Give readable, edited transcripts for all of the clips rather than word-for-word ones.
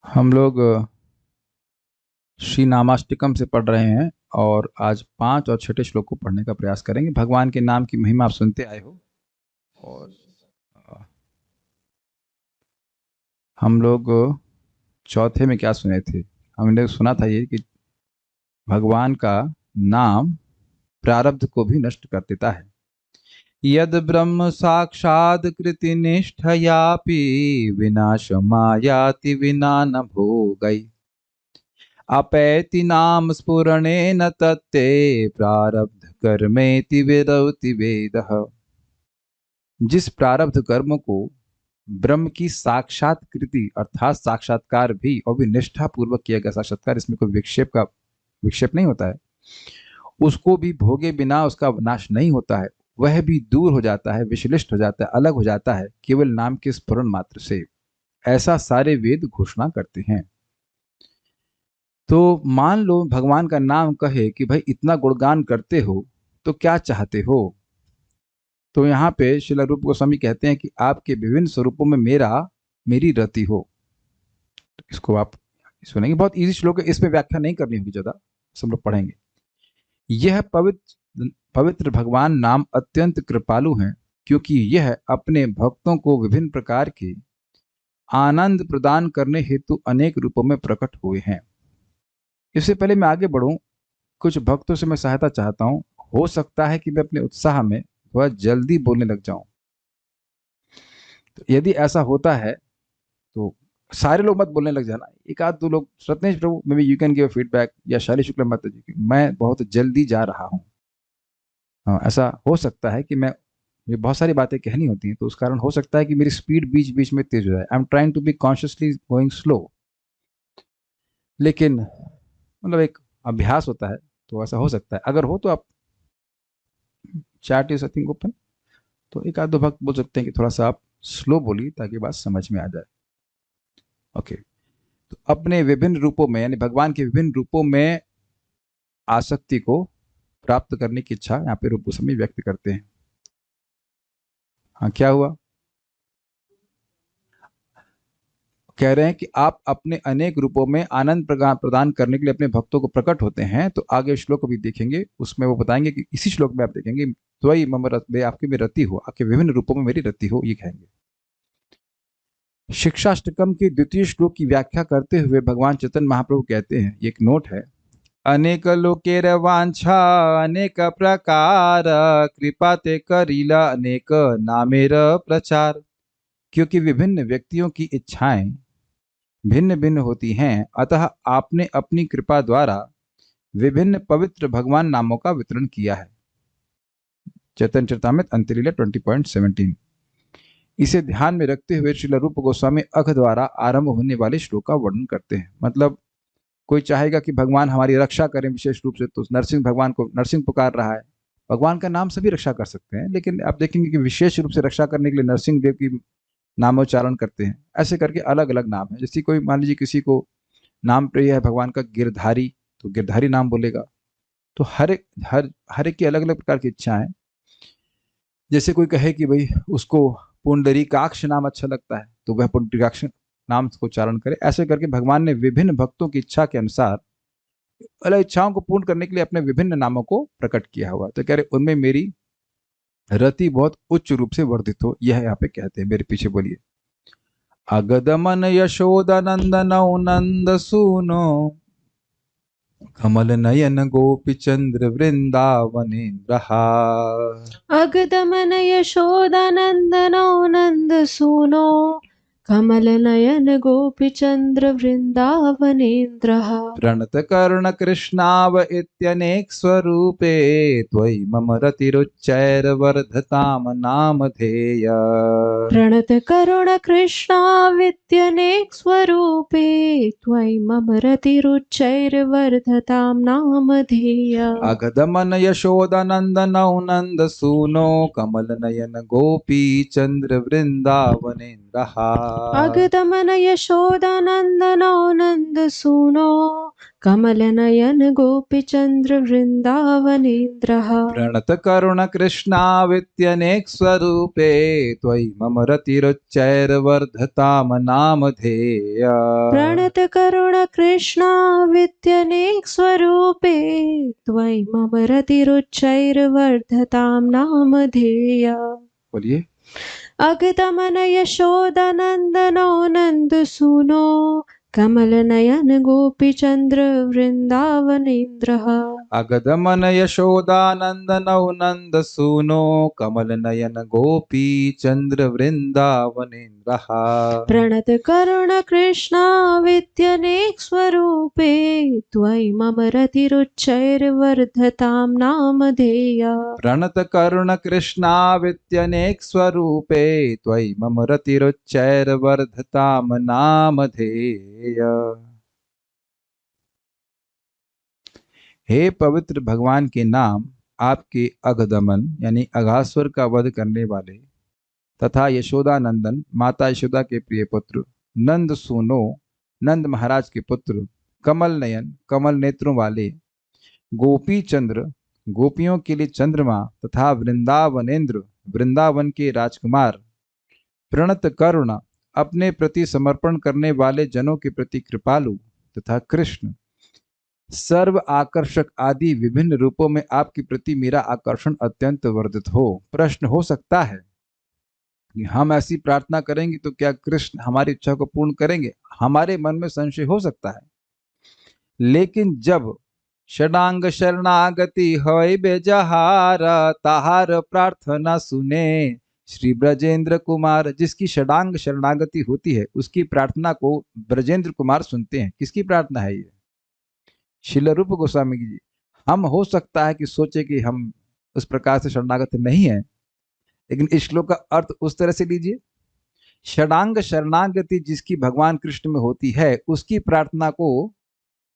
हम लोग श्री नामाष्टकम से पढ़ रहे हैं और आज 5 और छठे श्लोक को पढ़ने का प्रयास करेंगे। भगवान के नाम की महिमा आप सुनते आए हो और अ, हम लोग चौथे में क्या सुने थे? हमने सुना था ये कि भगवान का नाम प्रारब्ध को भी नष्ट कर देता है। यद ब्रह्म साक्षाद कृति निष्ठयापि विनाशमायाति विना न भोगै अपैति नाम स्फुरणेन तत्ते प्रारब्ध कर्मेति विरौति वेदः। जिस प्रारब्ध कर्म को ब्रह्म की साक्षात्कृति अर्थात साक्षात्कार भी और भी निष्ठा पूर्वक किया गया साक्षात्कार, इसमें कोई विक्षेप नहीं होता है, उसको भी भोगे बिना उसका नाश नहीं होता है, वह भी दूर हो जाता है, विश्लिष्ट हो जाता है, अलग हो जाता है केवल नाम के स्फुरण मात्र से। ऐसा सारे वेद घोषणा करते हैं। तो मान लो भगवान का नाम कहे कि भाई इतना गुणगान करते हो तो क्या चाहते हो? तो यहाँ पे श्रील रूप गोस्वामी कहते हैं कि आपके विभिन्न स्वरूपों में मेरी रति हो। इसको आप सुनेंगे, बहुत इजी श्लोक है, इस पे व्याख्या नहीं करनी होगी ज्यादा, सब लोग पढ़ेंगे। यह पवित्र भगवान नाम अत्यंत कृपालु हैं, क्योंकि यह अपने भक्तों को विभिन्न प्रकार के आनंद प्रदान करने हेतु अनेक रूपों में प्रकट हुए हैं। इससे पहले मैं आगे बढ़ूं, कुछ भक्तों से मैं सहायता चाहता हूं। हो सकता है कि मैं अपने उत्साह में थोड़ा जल्दी बोलने लग जाऊं, तो यदि ऐसा होता है तो सारे लोग मत बोलने लग जाना, एक आध दो लोग, Ratnesh Prabhu maybe you can give feedback, या शैली शुक्ला माता जी की, मैं बहुत जल्दी जा रहा हूँ। हाँ, ऐसा हो सकता है कि मुझे बहुत सारी बातें कहनी होती हैं, तो उस कारण हो सकता है कि मेरी स्पीड बीच बीच में तेज हो जाए। I am trying to be consciously going slow, लेकिन मतलब एक अभ्यास होता है, तो ऐसा हो सकता है। अगर हो तो आप chat is I think open, तो एक आध दो भक्त बोल सकते हैं कि थोड़ा सा आप स्लो बोलिए ताकि बात समझ में आ जाए। ओके, तो अपने विभिन्न रूपों में यानी भगवान के विभिन्न रूपों में आसक्ति को प्राप्त करने की इच्छा यहाँ पे रूप गोस्वामी व्यक्त करते हैं। हाँ, क्या हुआ? कह रहे हैं कि आप अपने अनेक रूपों में आनंद प्रदान करने के लिए अपने भक्तों को प्रकट होते हैं। तो आगे श्लोक भी देखेंगे, उसमें वो बताएंगे कि इसी श्लोक में आप देखेंगे त्वयि मम आपके में रति हो, आपके विभिन्न रूपों में मेरी रति हो, ये कहेंगे। शिक्षाष्टकम के द्वितीय श्लोक की व्याख्या करते हुए भगवान चैतन्य महाप्रभु कहते हैं, ये एक नोट है, अनेक लोकेर वांछा अनेक प्रकार कृपा ते करीला अनेक नामेर प्रचार। क्योंकि विभिन्न व्यक्तियों की इच्छाएं भिन्न भिन्न होती हैं, अतः आपने अपनी कृपा द्वारा विभिन्न पवित्र भगवान नामों का वितरण किया है। चैतन्य चरितामृत अंत्यलीला 20.17। इसे ध्यान में रखते हुए श्रील रूप गोस्वामी अघ द्वारा आरंभ होने वाले श्लोक का वर्णन करते हैं। मतलब कोई चाहेगा कि भगवान हमारी रक्षा करें विशेष रूप से, तो नरसिंह भगवान को नरसिंह पुकार रहा है। भगवान का नाम सभी रक्षा कर सकते हैं, लेकिन आप देखेंगे कि विशेष रूप से रक्षा करने के लिए नरसिंह देव की नामोच्चारण करते हैं। ऐसे करके अलग अलग नाम है। जैसे कोई मान लीजिए किसी को नाम प्रिय है भगवान का गिरधारी, तो गिरधारी नाम बोलेगा। तो हर एक की अलग अलग प्रकार की इच्छा है। जैसे कोई कहे कि भाई उसको पुंडरीकाक्ष नाम अच्छा लगता है, तो वह पुंडरीकाक्ष नाम को उच्चारण करे। ऐसे करके भगवान ने विभिन्न भक्तों की इच्छा के अनुसार अलग इच्छाओं को पूर्ण करने के लिए अपने विभिन्न नामों को प्रकट किया हुआ। तो कह रहे उनमें मेरी रति बहुत उच्च रूप से वर्धित हो, यह यहाँ पे कहते हैं। मेरे पीछे बोलिए, अगदमन यशोदानंदनौ नंद सूनो कमल नयन गोपी चंद्र वृंदावनेन्द्र। अगदमन यशोदानंदनो नंद सूनो कमल नयन गोपीचंद्र वृंदावनेन्द्रः। प्रणत कर्ण कृष्णाव इत्यनेक स्वरूपे त्वयि मम रतिरुच्चैर्वर्धताम नामधेय। प्रणत करुण कृष्णावित्यनेक स्वरूपे त्वयि मम रतिरुच्चैर्वर्धतां नामधेय। अगदमन यशोदानंदनौ नंद सूनो कमल नयन गोपी चंद्र वृंदावनेन्द्र। अगदमन यशोदानंदनो नंद सूनो कमलनयन गोपीचन्द्र वृन्दावनेन्द्रः। प्रणत करुण कृष्णावित्यनेक स्वरूपे त्वयि मम रतिरुच्चैर्वर्धताम नामधेय। प्रणत करुण कृष्णावित्यनेक स्वरूपे त्वयि मम रतिरुच्चैर्वर्धतां नामधेय। बोलिए। अगदमन यशोदानन्दनो नन्दसूनो कमलनयन गोपीचन्द्र वृन्दावनेन्द्रः। अगदमन यशोदानन्दनौ नन्दसूनो कमल नयन गोपी चंद्र वृंदावनेन्द्रः। प्रणत करुण कृष्णावित्यनेक स्वरूपे त्वयि मम रतिरुच्चैर्वर्धतां नामधेय। प्रणत करुण कृष्णावित्यनेक स्वरूपे त्वयि मम रतिरुच्चैर्वर्धताम नामधेय। हे पवित्र भगवान के नाम आपके अगदमन यानी अघासुर का वध करने वाले तथा यशोदा नंदन माता यशोदा के प्रिय पुत्र, नंद सूनो नंद महाराज के पुत्र, कमल नयन कमल नेत्रों वाले, गोपी चंद्र गोपियों के लिए चंद्रमा तथा वृंदावनेन्द्र वृंदावन के राजकुमार, प्रणत करुण अपने प्रति समर्पण करने वाले जनों के प्रति कृपालु तथा कृष्ण सर्व आकर्षक आदि विभिन्न रूपों में आपके प्रति मेरा आकर्षण अत्यंत वर्धित हो। प्रश्न हो सकता है कि हम ऐसी प्रार्थना करेंगे तो क्या कृष्ण हमारी इच्छा को पूर्ण करेंगे? हमारे मन में संशय हो सकता है, लेकिन जब षडांग शरणागति होय बेजहार ताहार प्रार्थना सुने श्री ब्रजेंद्र कुमार। जिसकी षडांग शरणागति होती है उसकी प्रार्थना को ब्रजेंद्र कुमार सुनते हैं। किसकी प्रार्थना है ये? श्रील रूप गोस्वामी जी। हम हो सकता है कि सोचे कि हम उस प्रकार से शरणागत नहीं है, लेकिन इस श्लोक का अर्थ उस तरह से लीजिए, षडांग शरणागति जिसकी भगवान कृष्ण में होती है उसकी प्रार्थना को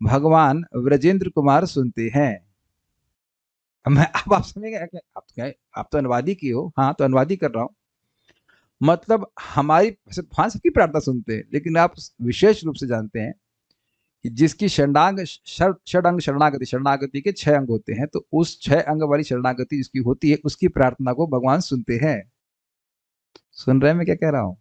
भगवान ब्रजेंद्र कुमार सुनते हैं। मैं अब आप समझेंगे आप तो अनुवादी की हो। हाँ, तो अनुवादी कर रहा हूं। मतलब हमारी भगवान सबकी प्रार्थना सुनते हैं, लेकिन आप विशेष रूप से जानते हैं कि जिसकी षडांग शरणागति, शरणागति के 6 अंग होते हैं, तो उस 6 अंग वाली शरणागति जिसकी होती है उसकी प्रार्थना को भगवान सुनते हैं। सुन रहे हैं मैं क्या कह रहा हूं?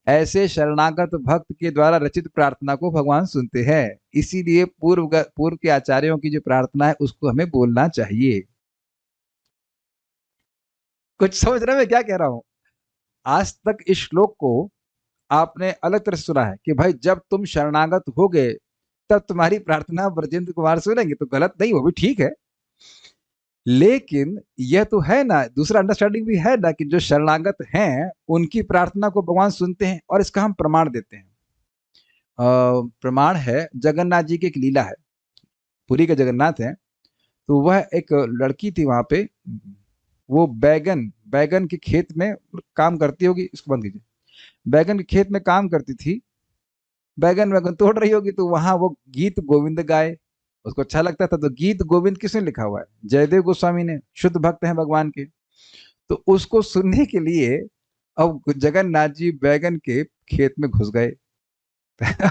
ऐसे शरणागत भक्त के द्वारा रचित प्रार्थना को भगवान सुनते हैं। इसीलिए पूर्व के आचार्यों की जो प्रार्थना है उसको हमें बोलना चाहिए। कुछ समझ रहे हैं मैं क्या कह रहा हूं? आज तक इस श्लोक को आपने अलग तरह से सुना है कि भाई जब तुम शरणागत हो गए तब तुम्हारी प्रार्थना ब्रजेंद्र कुमार सुनेंगे, तो गलत नहीं, वो भी ठीक है। लेकिन यह तो है ना, दूसरा अंडरस्टैंडिंग भी है ना कि जो शरणागत हैं उनकी प्रार्थना को भगवान सुनते हैं, और इसका हम प्रमाण देते हैं। प्रमाण है जगन्नाथ जी की एक लीला है। पुरी के जगन्नाथ हैं, तो वह एक लड़की थी वहां पे, वो बैगन के खेत में काम करती होगी, इसको बंद कीजिए, बैगन के खेत में काम करती थी, बैगन तोड़ रही होगी, तो वहां वो गीत गोविंद गाए, उसको अच्छा लगता था। तो गीत गोविंद किसने लिखा हुआ है? जयदेव गोस्वामी ने, शुद्ध भक्त हैं भगवान के। तो उसको सुनने के लिए अब जगन्नाथ जी बैगन के खेत में घुस गए।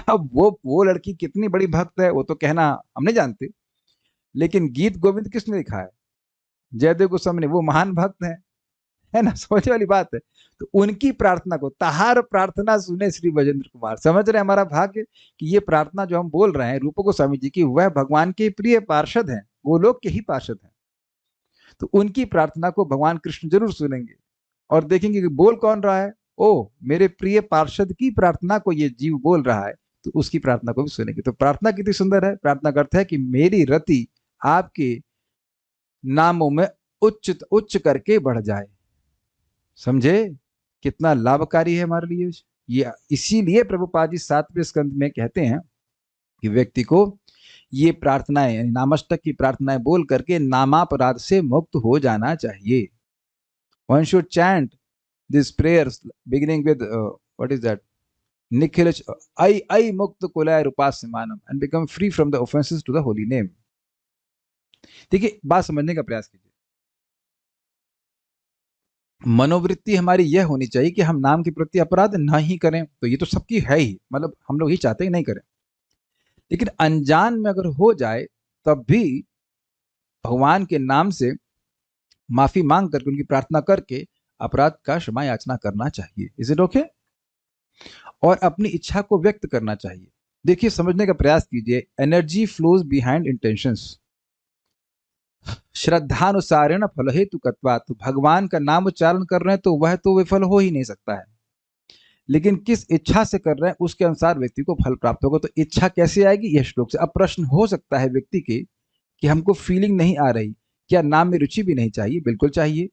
अब वो लड़की कितनी बड़ी भक्त है वो तो कहना हम नहीं जानते, लेकिन गीत गोविंद किसने लिखा है? जयदेव गोस्वामी ने। वो महान भक्त है ना, समझने वाली बात है। तो उनकी प्रार्थना को, तहार प्रार्थना सुने श्री ब्रजेंद्र कुमार। समझ रहे हैं हमारा भाग्य कि ये प्रार्थना जो हम बोल रहे हैं रूप गोस्वामी जी की, वह भगवान के प्रिय पार्षद हैं, वो लोग के ही पार्षद हैं। तो उनकी प्रार्थना को भगवान कृष्ण जरूर सुनेंगे और देखेंगे कि बोल कौन रहा है। ओ, मेरे प्रिय पार्षद की प्रार्थना को ये जीव बोल रहा है, तो उसकी प्रार्थना को भी सुनेंगे। तो प्रार्थना कितनी सुंदर है। प्रार्थना का अर्थ है कि मेरी रति आपके नामों में उच्च करके बढ़ जाए। समझे कितना लाभकारी है हमारे लिए ये? इसीलिए प्रभुपाद जी 7वें स्कंद में कहते हैं कि व्यक्ति को ये प्रार्थनाएं यानी नामस्तक की प्रार्थनाएं बोल करके नामापराध से मुक्त हो जाना चाहिए। One should chant these prayers beginning with what is that? Nikhil I mukta kulay rupasmanam and become free from the offenses to the holy name। देखिए, बात समझने का प्रयास कीजिए। मनोवृत्ति हमारी यह होनी चाहिए कि हम नाम के प्रति अपराध ना ही करें। तो ये तो सबकी है ही, मतलब हम लोग ही चाहते हैं नहीं करें। लेकिन अनजान में अगर हो जाए तब भी भगवान के नाम से माफी मांग करके, उनकी प्रार्थना करके अपराध का क्षमा याचना करना चाहिए। Is it okay? और अपनी इच्छा को व्यक्त करना चाहिए। देखिए, समझने का प्रयास कीजिए। एनर्जी फ्लोज बिहाइंड इंटेंशंस, श्रद्धानुसारेण फल हेतु कत्वा। तो भगवान का नाम उच्चारण कर रहे हैं तो वह तो विफल हो ही नहीं सकता है, लेकिन किस इच्छा से कर रहे हैं उसके अनुसार व्यक्ति को फल प्राप्त होगा। तो इच्छा कैसे आएगी? यह श्लोक से। अब प्रश्न हो सकता है व्यक्ति के कि हमको फीलिंग नहीं आ रही, क्या नाम में रुचि भी नहीं चाहिए? बिल्कुल चाहिए।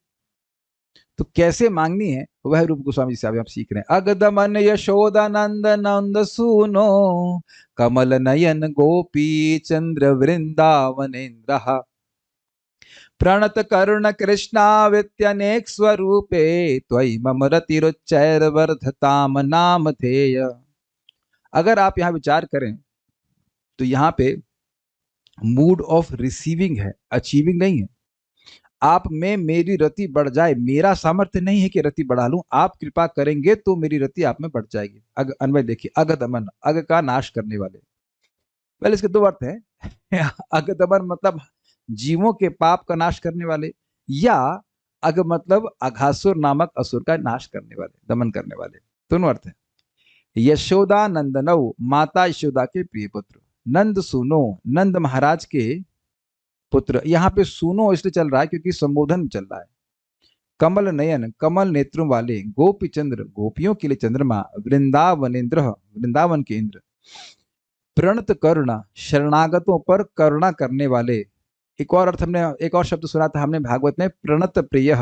तो कैसे मांगनी है वह रूप गोस्वामी जी से आप सीख रहे हैं। अगदमन यशोदानंद नंद सुनो, कमल नयन गोपी चंद्र वृंदावनेन्द्र, प्रणत करुण कृष्णावित्यनेक स्वरूपे, त्वयि मम रतिरुच्चैर्वर्धताम नामधेय। अगर आप यहाँ विचार करें तो यहाँ पे मूड ऑफ रिसीविंग है, अचीविंग नहीं है। आप में मेरी रति बढ़ जाए, मेरा सामर्थ्य नहीं है कि रति बढ़ा लूं, आप कृपा करेंगे तो मेरी रति आप में बढ़ जाएगी। अन्वय देखिए, अगदमन, अग का नाश करने वाले। पहले इसके दो अर्थ हैं। अगदमन मतलब जीवों के पाप का नाश करने वाले, या अग मतलब अघासुर नामक असुर का नाश करने वाले, दमन करने वाले, दोनों अर्थ है। यशोदा नंदनौ, माता यशोदा के प्रिय पुत्र। नंद सुनो, नंद महाराज के पुत्र। यहाँ पे सुनो इसलिए चल रहा है क्योंकि संबोधन चल रहा है। कमल नयन, कमल नेत्रों वाले। गोपी चंद्र, गोपियों के लिए चंद्रमा। वृंदावनेन्द्र, वृंदावन के इंद्र। प्रणत करुणा, शरणागतों पर करुणा करने वाले। एक और अर्थ हमने, एक और शब्द सुना था हमने भागवत में, प्रणत प्रिय।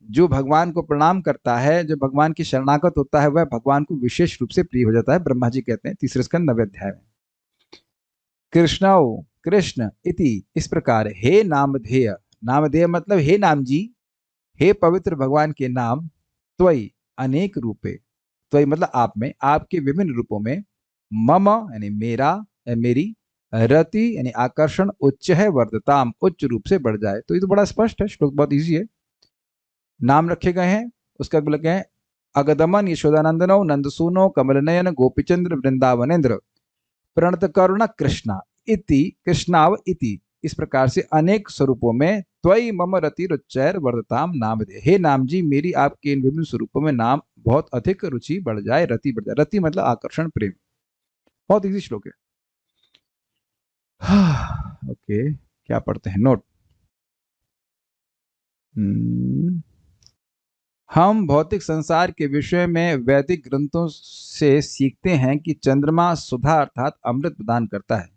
जो भगवान को प्रणाम करता है, जो भगवान की शरणागत होता है, वह भगवान को विशेष रूप से प्रिय हो जाता है। ब्रह्मा जी कहते हैं तीसरे स्कंद 9वें अध्याय में। कृष्णौ, कृष्ण इति, इस प्रकार। हे नामधेय, नामधेय मतलब हे नाम जी, हे पवित्र भगवान के नाम। त्वयि, अनेक रूपे। त्वयि मतलब आप में, आपके विभिन्न रूपों में। मम यानी मेरा, मेरी। रति यानी आकर्षण। उच्च है, वर्धताम, उच्च रूप से बढ़ जाए। तो ये तो बड़ा स्पष्ट है, श्लोक बहुत इजी है। नाम रखे गए हैं, उसका लगे हैं अगदमन यशोदानंदनो नंदसूनो कमलनयन गोपीचंद्र वृंदावनेन्द्र, प्रणत करुणा कृष्णा इति, कृष्णाव इति, इस प्रकार से अनेक स्वरूपों में। त्वयि मम रति रुचैर वर्धताम नाम दे। हे नाम जी, मेरी आपके इन विभिन्न स्वरूपों में नाम बहुत अधिक रुचि बढ़ जाए, रति बढ़ जाए। रति मतलब आकर्षण, प्रेम। बहुत इजी श्लोक है। ओके, क्या पढ़ते हैं? नोट। हम भौतिक संसार के विषय में वैदिक ग्रंथों से सीखते हैं कि चंद्रमा सुधा अर्थात अमृत प्रदान करता है।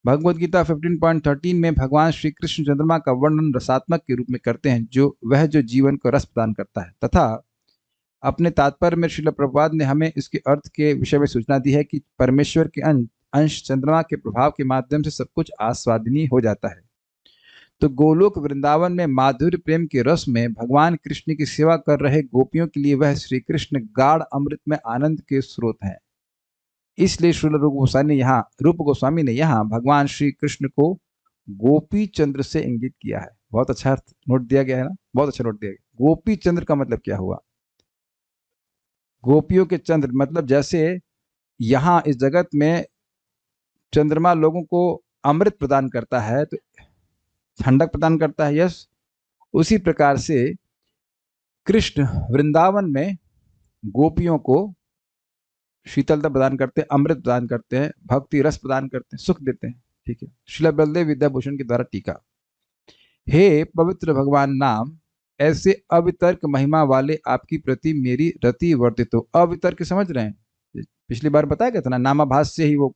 भगवद गीता 15.13 में भगवान श्री कृष्ण चंद्रमा का वर्णन रसात्मक के रूप में करते हैं, जो जीवन को रस प्रदान करता है। तथा अपने तात्पर्य में श्रील प्रभुपाद ने हमें इसके अर्थ के विषय में सूचना दी है कि परमेश्वर के अंश चंद्रमा के प्रभाव के माध्यम से सब कुछ आस्वादनीय हो जाता है। तो गोलोक वृंदावन में माधुर्य प्रेम के रस में भगवान कृष्ण की सेवा कर रहे गोपियों के लिए वह श्री कृष्ण गाढ़ अमृत में आनंद के स्रोत हैं। इसलिए श्रील रूप गोस्वामी ने यहाँ भगवान श्री कृष्ण को गोपी चंद्र से इंगित किया है। बहुत अच्छा अर्थ नोट दिया गया है ना, बहुत अच्छा नोट दिया गया। गोपी चंद्र का मतलब क्या हुआ? गोपियों के चंद्र मतलब जैसे यहाँ इस जगत में चंद्रमा लोगों को अमृत प्रदान करता है, तो ठंडक प्रदान करता है, यस, उसी प्रकार से कृष्ण वृंदावन में गोपियों को शीतलता प्रदान करते हैं, अमृत प्रदान करते हैं, भक्ति रस प्रदान करते हैं, सुख देते हैं। ठीक है। श्रील बलदेव विद्याभूषण के द्वारा टीका। हे पवित्र भगवान नाम, ऐसे अवितर्क महिमा वाले आपकी प्रति मेरी रति वर्धित हो। अवितर्क समझ रहे हैं? पिछली बार बताया गया था ना, नामाभास से ही वो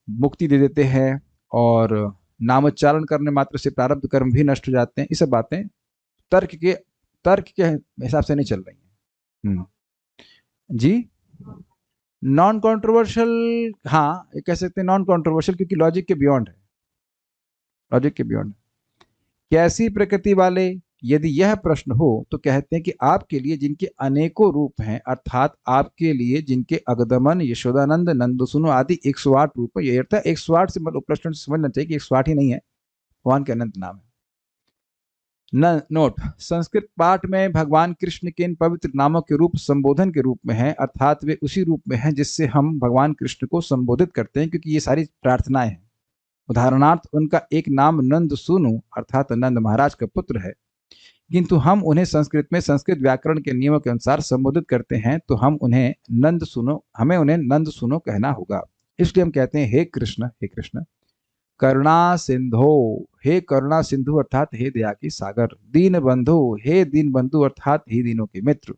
मुक्ति दे देते हैं और नामोच्चारण करने मात्र से प्रारब्ध कर्म भी नष्ट हो जाते हैं। ये सब बातें तर्क के हिसाब से नहीं चल रही हैं। जी, नॉन कॉन्ट्रोवर्शियल, हाँ ये कह सकते हैं नॉन कॉन्ट्रोवर्शियल, क्योंकि लॉजिक के बियॉन्ड है, लॉजिक के बियॉन्ड। कैसी प्रकृति वाले? यदि यह प्रश्न हो तो कहते हैं कि आपके लिए जिनके अनेकों रूप हैं, अर्थात आपके लिए जिनके अगदमन यशोदानंद नंदसुनो आदि 108 रूप है। यह अर्थ है 108 से मतलब प्रश्न समझना चाहिए कि 108 ही नहीं है, भगवान के अनंत नाम है। नोट, संस्कृत पाठ में भगवान कृष्ण के इन पवित्र नामों के रूप संबोधन के रूप में है, अर्थात वे उसी रूप में हैं जिससे हम भगवान कृष्ण को संबोधित करते हैं, क्योंकि ये सारी प्रार्थनाएं हैं। उदाहरणार्थ उनका एक नाम नंद सुनु अर्थात नंद महाराज का पुत्र है, किंतु हम उन्हें संस्कृत में संस्कृत व्याकरण के नियमों के अनुसार संबोधित करते हैं, तो हमें उन्हें नंद सुनो कहना होगा। इसलिए हम कहते हैं हे कृष्ण करुणा सिंधो, हे करुणा सिंधु अर्थात हे दया की सागर, दीन बंधु, हे दीन बंधु अर्थात हे दीनों के मित्र,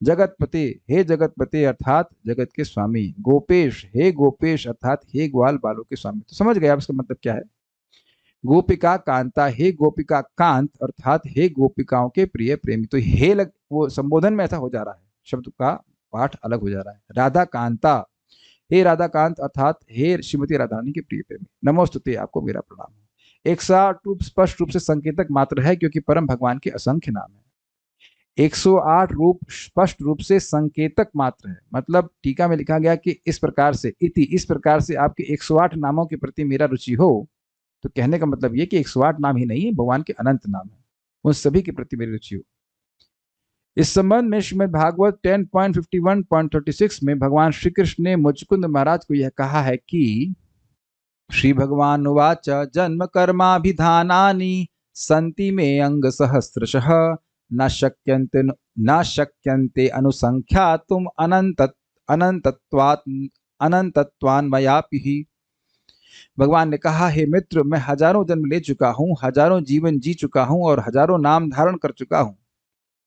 जगतपते, हे जगतपते अर्थात जगत के स्वामी, गोपेश, हे गोपेश अर्थात हे ग्वाल बालों के स्वामी। तो समझ गए आप इसका मतलब क्या है। गोपिका कांता, हे गोपिका कांत अर्थात हे गोपिकाओं के प्रिय प्रेमी। तो हे वो संबोधन में ऐसा हो जा रहा है, शब्द का पाठ अलग हो जा रहा है। राधा कांता, हे राधा कांत अर्थात हे श्रीमती राधारानी के प्रिय प्रेमी, नमोस्तुते, आपको मेरा प्रणाम। 108 रूप स्पष्ट रूप से संकेतक मात्र है, क्योंकि परम भगवान के असंख्य नाम है। 108 रूप स्पष्ट रूप से संकेतक मात्र है, मतलब टीका में लिखा गया कि इस प्रकार से इति, इस प्रकार से आपके 108 नामों के प्रति मेरा रुचि हो। तो कहने का मतलब ये कि 108 नाम ही नहीं है, भगवान के अनंत नाम है, उन सभी के प्रति मेरी रुचि हो। इस संबंध में श्रीमद् भागवत 10.51.36 में भगवान श्री कृष्ण ने मुचकुंद महाराज को यह कहा है कि श्री भगवान उवाच जन्म कर्माभिधानानि सन्ति मे अंग सहस्रशः न शक्यन्ते अनुसंख्यातुम अनंतत्वान्मयापि। भगवान ने कहा, हे मित्र, मैं हजारों जन्म ले चुका हूँ, हजारों जीवन जी चुका हूँ और हजारों नाम धारण कर चुका हूँ।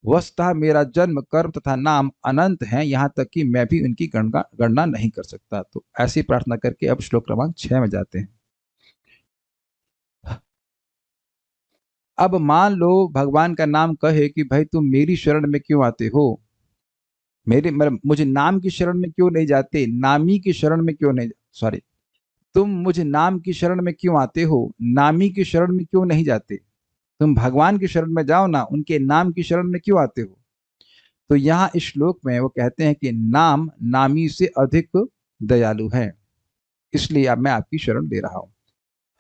वस्तुतः मेरा जन्म, कर्म तथा नाम अनंत हैं, यहाँ तक कि मैं भी उनकी गणना नहीं कर सकता। तो ऐसी प्रार्थना करके अब श्लोक क्रमांक 6 में जाते हैं। अब मान लो भगवान का नाम कहे कि भाई तुम मेरी शरण में क्यों आते हो, मुझे नाम की शरण में क्यों नहीं जाते, नामी की शरण में क्यों नहीं, सॉरी, तुम मुझे नाम की शरण में क्यों आते हो, नामी की शरण में क्यों नहीं जाते। तुम भगवान की शरण में जाओ ना, उनके नाम की शरण में क्यों आते हो। तो यहाँ इस श्लोक में वो कहते हैं कि नाम नामी से अधिक दयालु है, इसलिए अब मैं आपकी शरण ले रहा हूं।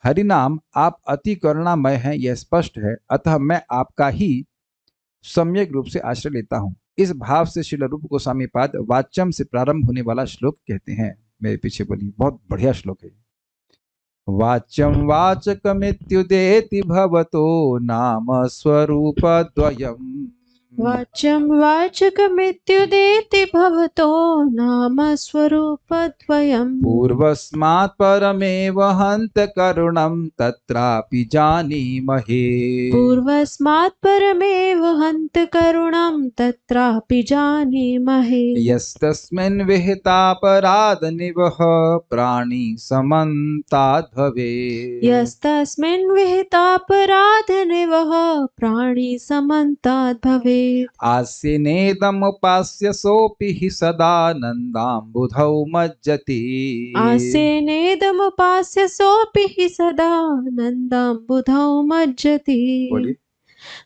हरि नाम आप अति करुणामय हैं, यह स्पष्ट है, अतः मैं आपका ही सम्यक रूप से आश्रय लेता हूं। इस भाव से श्रील रूप गोस्वामी पाद वाच्यम से प्रारंभ होने वाला श्लोक कहते हैं। मेरे पीछे बोलिए, बहुत बढ़िया श्लोक है। वाच्यम वाचकमित्युदेति भवतो नाम स्वरूपद्वयम्, वाच्यं वाचकमित्युदेति भवतो नाम स्वरूपद्वयम्, पूर्वस्मात् परमेव हन्त करुणं तत्रापि जानीमहे, पूर्वस्मात् परमेव हन्त करुणं तत्रापि जानीमहे, यस्तस्मिन् विहितापराधनिवः प्राणी समन्ताद् भवेत्, यस्तस्मिन् विहितापराधनिवः प्राणी समन्ताद् भवेत्। आसीनेदमुपास्य सोऽपि हि सदानन्दाम्बुधौ मज्जति, आसीनेदमुपास्य सोऽपि हि सदानन्दाम्बुधौ मज्जति।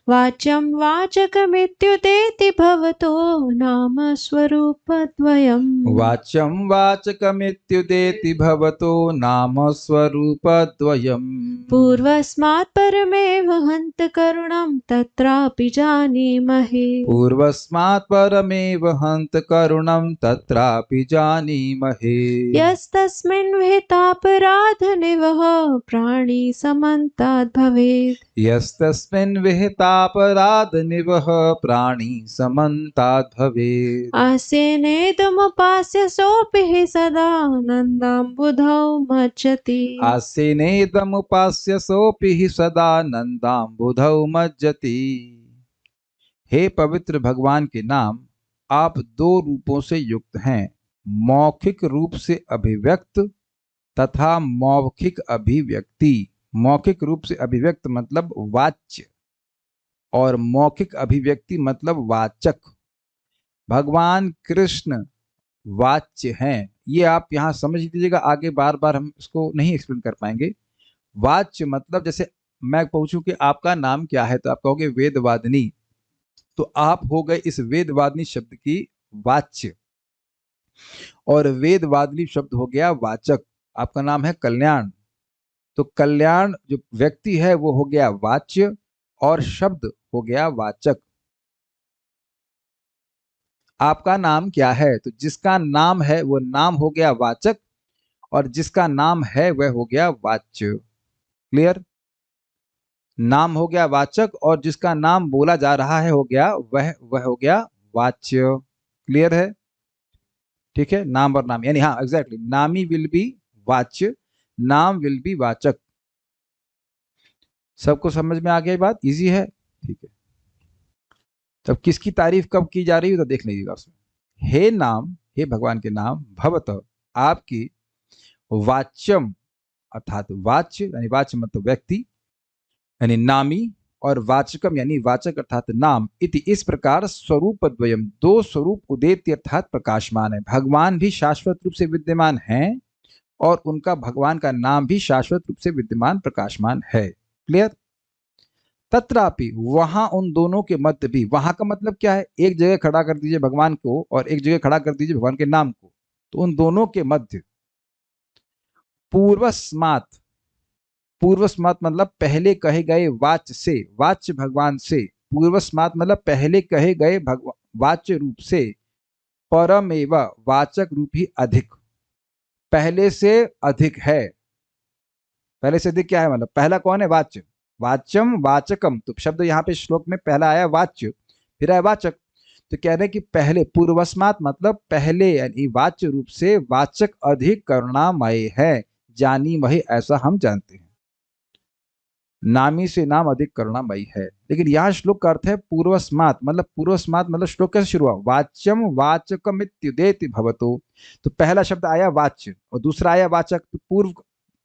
वाच्यं वाचकमित्युदेति भवतो नाम स्वरूपद्वयम्, वाच्यं वाचकमित्युदेति भवतो नाम स्वरूपद्वयम्, पूर्वस्मात् परमेव हन्त करुणं तत्रापि जानीमहे, पूर्वस्मात् परमेव हन्त करुणं तत्रापि जानीमहे, यस्तस्मिन् विहितापराधनिवः प्राणी समन्ताद् भवेत्, यस्तस्मिन् विहितापराधनिवः प्राणी समन्ताद् भवेत्, आसीनेदमुपास्य सोऽपि हि सदानन्दाम्बुधौ मज्जति, आसीनेदमुपास्य सोऽपि हि सदानन्दाम्बुधौ मज्जति। हे पवित्र भगवान के नाम, आप दो रूपों से युक्त हैं, मौखिक रूप से अभिव्यक्त तथा मौखिक अभिव्यक्ति। मौखिक रूप से अभिव्यक्त मतलब वाच्य और मौखिक अभिव्यक्ति मतलब वाचक। भगवान कृष्ण वाच्य हैं, ये आप यहाँ समझ लीजिएगा, आगे बार बार हम इसको नहीं एक्सप्लेन कर पाएंगे। वाच्य मतलब जैसे मैं पूछूं कि आपका नाम क्या है, तो आप कहोगे वेदवादिनी, तो आप हो गए इस वेदवादिनी शब्द की वाच्य, और वेदवादिनी शब्द हो गया वाचक। आपका नाम है कल्याण, तो कल्याण जो व्यक्ति है वो हो गया वाच्य, और शब्द हो गया वाचक। आपका नाम क्या है, तो जिसका नाम है वो नाम हो गया वाचक, और जिसका नाम है वह हो गया वाच्य। क्लियर? नाम हो गया वाचक और जिसका नाम बोला जा रहा है हो गया वह हो गया वाच्य। क्लियर है? ठीक है, नाम और नाम, यानी हाँ एग्जैक्टली, नामी विल बी वाच्य, नाम विल बी वाचक। सबको समझ में आ गया ये बात? इजी है? ठीक है। तब किसकी तारीफ कब की जा रही है तो देख लीजिएगा उसमें। हे नाम, हे भगवान के नाम, भवत आपकी, वाच्यम अर्थात वाच्य, यानी वाच्य मतलब व्यक्ति यानी नामी, और वाचकम यानी वाचक अर्थात नाम, इति इस प्रकार स्वरूप द्वयम, दो स्वरूप उदेत्य अर्थात प्रकाशमान है। भगवान भी शाश्वत रूप से विद्यमान हैं और उनका भगवान का नाम भी शाश्वत रूप से विद्यमान प्रकाशमान है। क्लियर? तत्रापि वहां उन दोनों के मध्य भी, वहां का मतलब क्या है, एक जगह खड़ा कर दीजिए भगवान को और एक जगह खड़ा कर दीजिए भगवान के नाम को, तो उन दोनों के मध्य पूर्वस्मात, पूर्वस्मात मतलब पहले कहे गए वाच्य से, वाच्य भगवान से, पूर्वस्मात मतलब पहले कहे गए वाच्य रूप से, परमेव वाचक रूप ही अधिक, पहले से अधिक है। पहले से अधिक क्या है, मतलब पहला कौन है, वाच्य, वाच्यम वाचकम, तो शब्द यहाँ पे श्लोक में पहला आया वाच्य, फिर आया वाचक, तो कह रहे हैं कि पहले, पूर्वस्मात मतलब पहले, यानी वाच्य रूप से वाचक अधिक करुणामय है, जानी वही ऐसा हम जानते हैं। नामी से नाम अधिक करुणामयी है। लेकिन यहाँ श्लोक का अर्थ है पूर्वस्मात, मतलब पूर्वस्मात मतलब श्लोक कैसे शुरू हुआ, वाच्यम वाचकमित्युदेति भवतो, तो पहला शब्द आया वाच्य और दूसरा आया वाचक, तो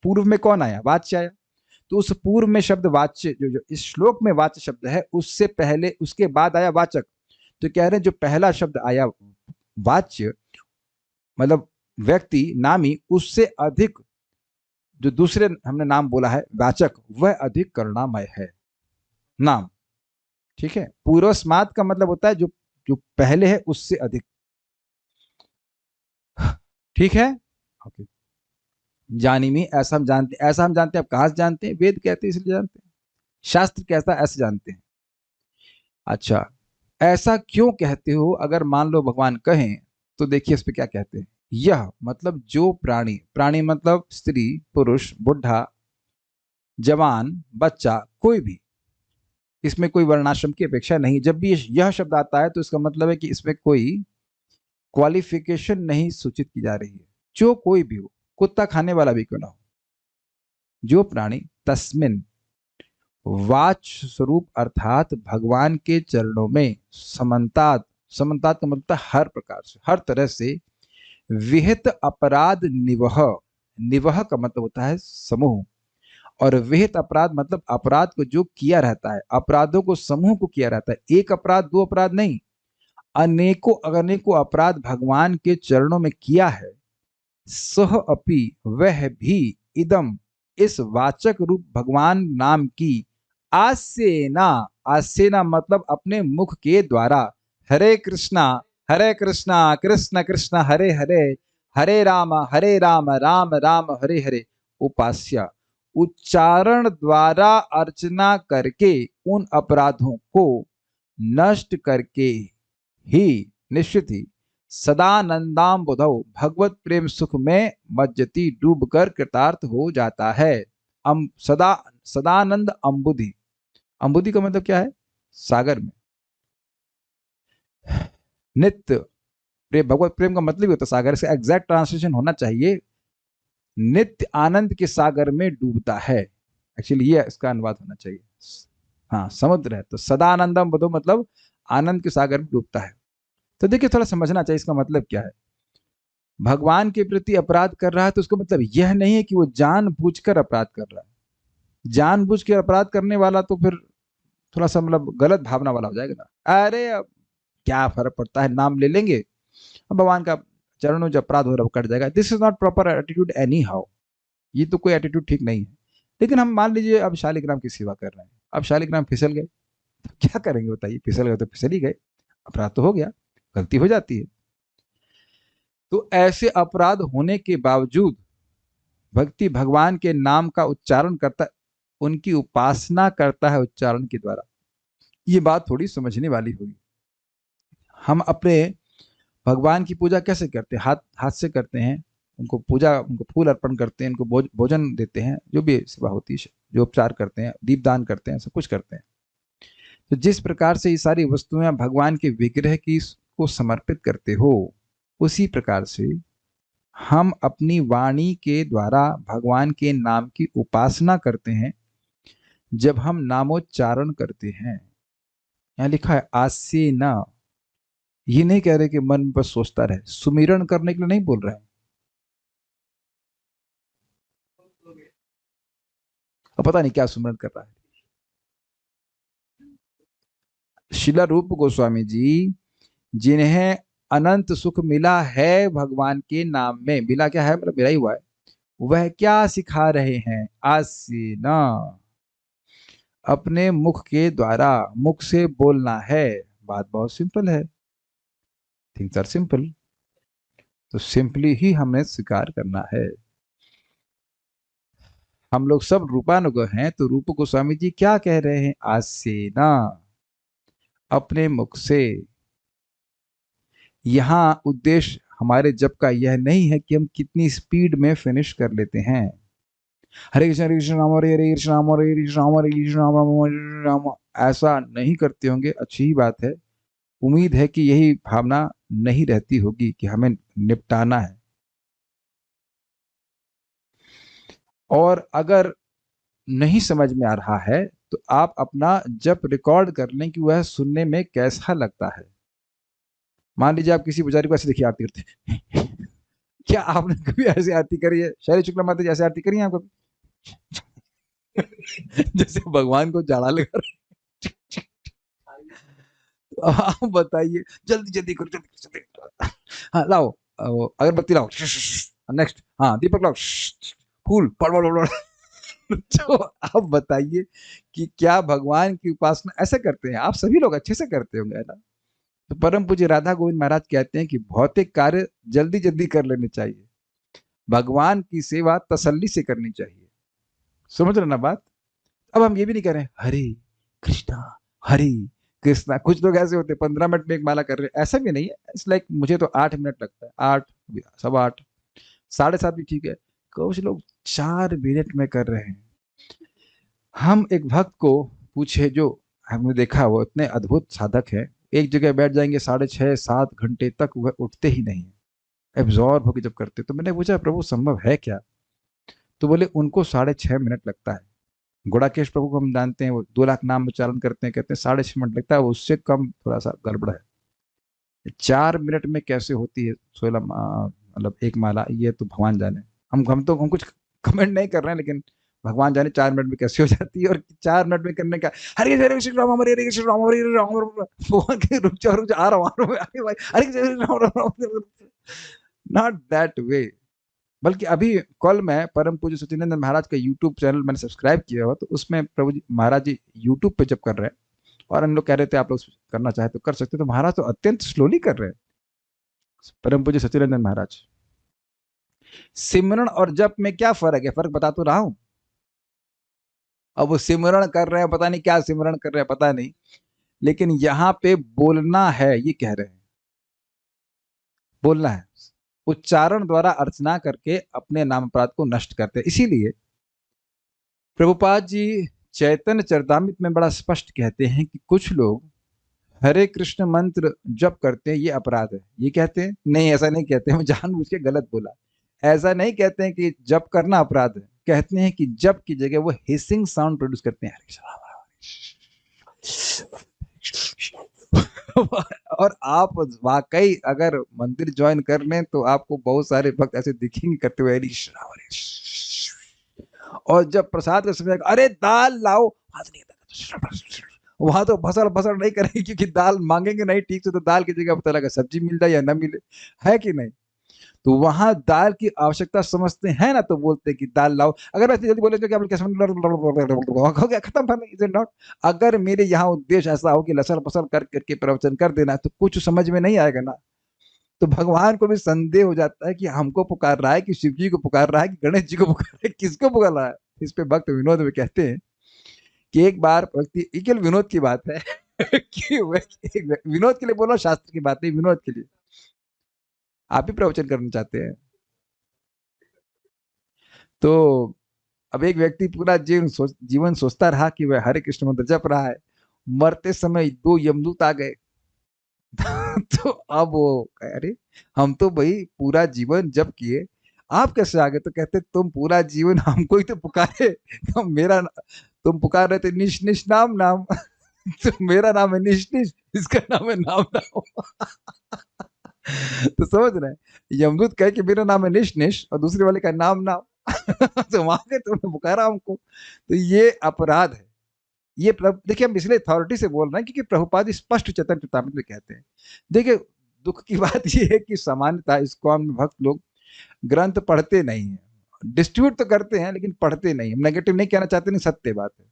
पूर्व में कौन आया, वाच्य आया, तो उस पूर्व में शब्द वाच्य, जो इस श्लोक में वाच्य शब्द है उससे पहले, उसके बाद आया वाचक, तो कह रहे हैं जो पहला शब्द आया वाच्य मतलब व्यक्ति नामी, उससे अधिक जो दूसरे हमने नाम बोला है वाचक, वह अधिक करुणामय है नाम। ठीक है, पूर्वस्मात का मतलब होता है जो जो पहले है उससे अधिक। ठीक है, ओके। जानिमी, ऐसा हम जानते, ऐसा हम जानते हैं, आप कहां से जानते हैं, वेद कहते हैं इसलिए जानते हैं, शास्त्र कहता है ऐसे जानते हैं। अच्छा, ऐसा क्यों कहते हो, अगर मान लो भगवान कहें तो देखिए इस पे क्या कहते हैं, यह मतलब जो प्राणी, प्राणी मतलब स्त्री पुरुष बुढ़ा जवान बच्चा कोई भी, इसमें कोई वर्णाश्रम की अपेक्षा नहीं, जब भी यह शब्द आता है तो इसका मतलब है कि इसमें कोई क्वालिफिकेशन नहीं सूचित की जा रही है, जो कोई भी हो, कुत्ता खाने वाला भी क्यों ना हो, जो प्राणी तस्मिन वाच स्वरूप अर्थात भगवान के चरणों में समन्तात, समन्तात का मतलब हर प्रकार से, हर तरह से, विहित अपराध निवह, निवह का मतलब होता है समूह, और विहित अपराध मतलब अपराध को जो किया रहता है, अपराधों को समूह को किया रहता है, एक अपराध दो अपराध नहीं, अनेकों अनेकों अपराध भगवान के चरणों में किया है, सह अपि वह भी, इदम इस वाचक रूप भगवान नाम की, आसेना, आसेना मतलब अपने मुख के द्वारा, हरे कृष्णा कृष्ण कृष्ण हरे हरे, हरे राम राम राम हरे हरे, उपास्य उच्चारण द्वारा अर्चना करके उन अपराधों को नष्ट करके ही निश्चित ही सदानंदाम बुधौ भगवत प्रेम सुख में मज्जति डूबकर कृतार्थ हो जाता है। सदानंद अम्बुधि, अम्बुधि का मतलब क्या है, सागर में, नित्य प्रेम, भगवत प्रेम का मतलब ही होता है सागर, से एग्जैक्ट ट्रांसलेशन होना चाहिए नित्य आनंद के सागर में डूबता है, एक्चुअली ये इसका अनुवाद होना चाहिए। हाँ, समुद्र है तो सदानंदम बुधो मतलब आनंद के सागर में डूबता है। तो देखिए थोड़ा समझना चाहिए इसका मतलब क्या है, भगवान के प्रति अपराध कर रहा है तो उसका मतलब यह नहीं है कि वो जानबूझकर अपराध कर रहा है, जानबूझ के अपराध करने वाला तो फिर थोड़ा सा मतलब गलत भावना वाला हो जाएगा ना, अरे अब क्या फर्क पड़ता है, नाम ले लेंगे, अब भगवान का चरणों में जो अपराध हो रहा है वो कट जाएगा, this is not proper attitude any how, ये तो कोई एटीट्यूड ठीक नहीं है। लेकिन हम मान लीजिए अब शालिग्राम की सेवा कर रहे हैं, अब शालिग्राम फिसल गए तो क्या करेंगे बताइए, फिसल गए तो फिसल ही गए, अपराध तो हो गया, गलती हो जाती है। तो ऐसे अपराध होने के बावजूद भक्ति भगवान के नाम का उनकी उपासना करता है उच्चारण के द्वारा। ये बात थोड़ी समझने वाली होगी। हम अपने भगवान की पूजा कैसे करते हैं? हाथ हाथ से करते हैं, उनको पूजा, उनको फूल अर्पण करते हैं, उनको भोजन देते हैं, जो भी सेवा होती है, जो उपचार करते हैं, दीपदान करते हैं, सब कुछ करते हैं। तो जिस प्रकार से ये सारी वस्तुएं भगवान के विग्रह की को समर्पित करते हो, उसी प्रकार से हम अपनी वाणी के द्वारा भगवान के नाम की उपासना करते हैं। जब हम नामोच्चारण करते हैं, यहाँ लिखा है आस्य न, ये नहीं कह रहे कि मन में बस सोचता रहे, सुमिरन करने के लिए नहीं बोल रहे हैं। अब पता नहीं क्या सुमिरन कर रहा है। शिला रूप गोस्वामी जी, जिन्हें अनंत सुख मिला है भगवान के नाम में, मिला क्या है मतलब मिला ही हुआ है, वह क्या सिखा रहे हैं? आस्य न, अपने मुख के द्वारा, मुख से बोलना है। बात बहुत सिंपल है, थिंग्स आर सिंपल। तो सिंपली ही हमें स्वीकार करना है। हम लोग सब रूपानुग हैं, तो रूप गोस्वामी जी क्या कह रहे हैं? आस्य न, अपने मुख से। यहाँ उद्देश्य हमारे जप का यह नहीं है कि हम कितनी स्पीड में फिनिश कर लेते हैं। हरे कृष्ण राम हरे हरे कृष्ण राम हरे कृष्ण राम हरे कृष्ण राम राम हरे राम, ऐसा नहीं करते होंगे, अच्छी ही बात है। उम्मीद है कि यही भावना नहीं रहती होगी कि हमें निपटाना है। और अगर नहीं समझ में आ रहा है तो आप अपना जप रिकॉर्ड कर लें कि वह सुनने में कैसा लगता है। मान लीजिए आप किसी पुजारी को ऐसे देखिए आरती करते क्या आपने कभी ऐसे आरती करी है? शैली शुक्ला माता जी ऐसे आरती करी है आप कभी? जैसे भगवान को जाड़ा लगा आप बताइए, जल्दी जल्दी करो, जल्दी करो। हाँ लाओ, अगरबत्ती लाओ, नेक्स्ट, हाँ दीपक लाओ, फूल पड़। तो आप बताइए कि क्या भगवान की उपासना ऐसे करते हैं? आप सभी लोग अच्छे से करते होंगे, है ना? तो परम पूज्य राधा गोविंद महाराज कहते हैं कि भौतिक कार्य जल्दी जल्दी कर लेने चाहिए, भगवान की सेवा तसल्ली से करनी चाहिए। समझ रहे ना बात? अब हम ये भी नहीं कह रहे हरे कृष्णा हरे कृष्णा। कुछ लोग ऐसे होते 15 मिनट में एक माला कर रहे हैं, ऐसा भी नहीं है। इट्स लाइक मुझे तो 8 मिनट लगता है, 8, 7:15, 7:30 भी ठीक है। कुछ लोग 4 मिनट में कर रहे हैं। हम एक भक्त को पूछे, जो हमने देखा वो इतने अद्भुत साधक है, एक जगह बैठ जाएंगे 6.5-7 घंटे तक, वह उठते ही नहीं, एब्जॉर्ब होकर जब करते। तो मैंने पूछा प्रभु संभव है क्या? तो बोले उनको 6.5 मिनट लगता है। गुड़ाकेश प्रभु को हम जानते हैं, वो 2 लाख नाम उच्चारण करते हैं, कहते हैं 6.5 मिनट लगता है, उससे कम थोड़ा सा गड़बड़ है। 4 मिनट में कैसे होती है 16 मतलब एक माला, ये तो भगवान जाने। हम कुछ कमेंट नहीं कर रहे हैं, लेकिन भगवान जाने 4 मिनट में कैसे हो जाती है। और 4 मिनट में करने का, हरे हरे कृष्ण राम हरे हरे कृष्ण राम हरे हरे राम, भगवान के रुक जा आ रहा हूँ, अरे भाई Hare Krishna Ram Ram, not that way. बल्कि अभी कल मैं परम पूज्य सचिदानंद महाराज का यूट्यूब चैनल मैंने सब्सक्राइब किया हुआ, तो उसमें प्रभु जी महाराज जी यूट्यूब पे जब कर रहे हैं, और हम लोग कह रहे थे आप लोग करना चाहे तो कर सकते, तो महाराज तो अत्यंत स्लोली कर रहे हैं, परम पूज्य सचिदानंद महाराज। सिमरण और जप में क्या फर्क है? फर्क बता तो रहा हूं। अब वो सिमरण कर रहे हैं, पता नहीं क्या सिमरण कर रहे हैं, पता नहीं, लेकिन यहां पे बोलना है, ये कह रहे हैं, बोलना है। उच्चारण द्वारा अर्चना करके अपने नाम अपराध को नष्ट करते हैं। इसीलिए प्रभुपाद जी चैतन्य चरितामृत में बड़ा स्पष्ट कहते हैं कि कुछ लोग हरे कृष्ण मंत्र जप करते हैं, ये अपराध है, ये कहते हैं। नहीं, ऐसा नहीं कहते हैं, मैं जानबूझ के गलत बोला। ऐसा नहीं कहते हैं कि जप करना अपराध है, कहते हैं कि जप की जगह वो हिसिंग साउंड प्रोड्यूस करते हैं, और आप वाकई अगर मंदिर ज्वाइन कर लें तो आपको बहुत सारे भक्त ऐसे दिखेंगे करते हुए, और जब प्रसाद का समय, अरे दाल लाओ, वहां तो भसड़ भसड़ नहीं करेंगे, क्योंकि दाल मांगेंगे नहीं ठीक से, तो दाल की जगह पता लगा सब्जी मिल जाए या ना मिले, है कि नहीं? तो वहां दाल की आवश्यकता समझते हैं ना, तो बोलते हैं कि दाल लाओ। अगर मैं जल्दी बोले तो क्या कैसे हो गया, खत्म। Is not. अगर मेरे यहाँ उद्देश्य ऐसा हो कि लसर पसर कर करके प्रवचन कर देना, तो कुछ समझ में नहीं आएगा ना। तो भगवान को भी संदेह हो जाता है कि हमको पुकार रहा है, कि शिव जी को पुकार रहा है, कि गणेश जी को पुकार रहा है, किसको पुकार रहा है। इस पे भक्त विनोद में कहते हैं कि एक बार व्यक्ति, ये केवल विनोद की बात है कि विनोद के लिए बोलो, शास्त्र की बात नहीं, विनोद के लिए। आप भी प्रवचन करना चाहते हैं तो अब एक व्यक्ति पूरा जीवन सोचता रहा कि वह हरे कृष्ण मंत्र जप रहा है, मरते समय दो यमदूत आ गए तो अब वो अरे हम तो भाई पूरा जीवन जप किए, आप कैसे आ गए? तो कहते तुम पूरा जीवन हमको ही तो पुकारे, तुम पुकार रहे थे निश निश नाम नाम तो मेरा नाम है निश निश, इसका नाम है नाम नाम तो समझ रहे हैं, यमदूत कहे कि मेरा नाम है निश निश और दूसरे वाले का नाम नाम तो वहां के तुमने पुकारा हमको, तो ये अपराध है। ये देखिए हम इसलिए अथॉरिटी से बोल रहे हैं क्योंकि प्रभुपाद स्पष्ट चेतन चेतावनी में कहते हैं। देखिए दुख की बात ये है कि सामान्यतः इस्कॉन में भक्त लोग ग्रंथ पढ़ते नहीं है, डिस्ट्रीब्यूट तो करते हैं लेकिन पढ़ते नहीं। हम नेगेटिव नहीं कहना चाहते, नहीं, सत्य बात है।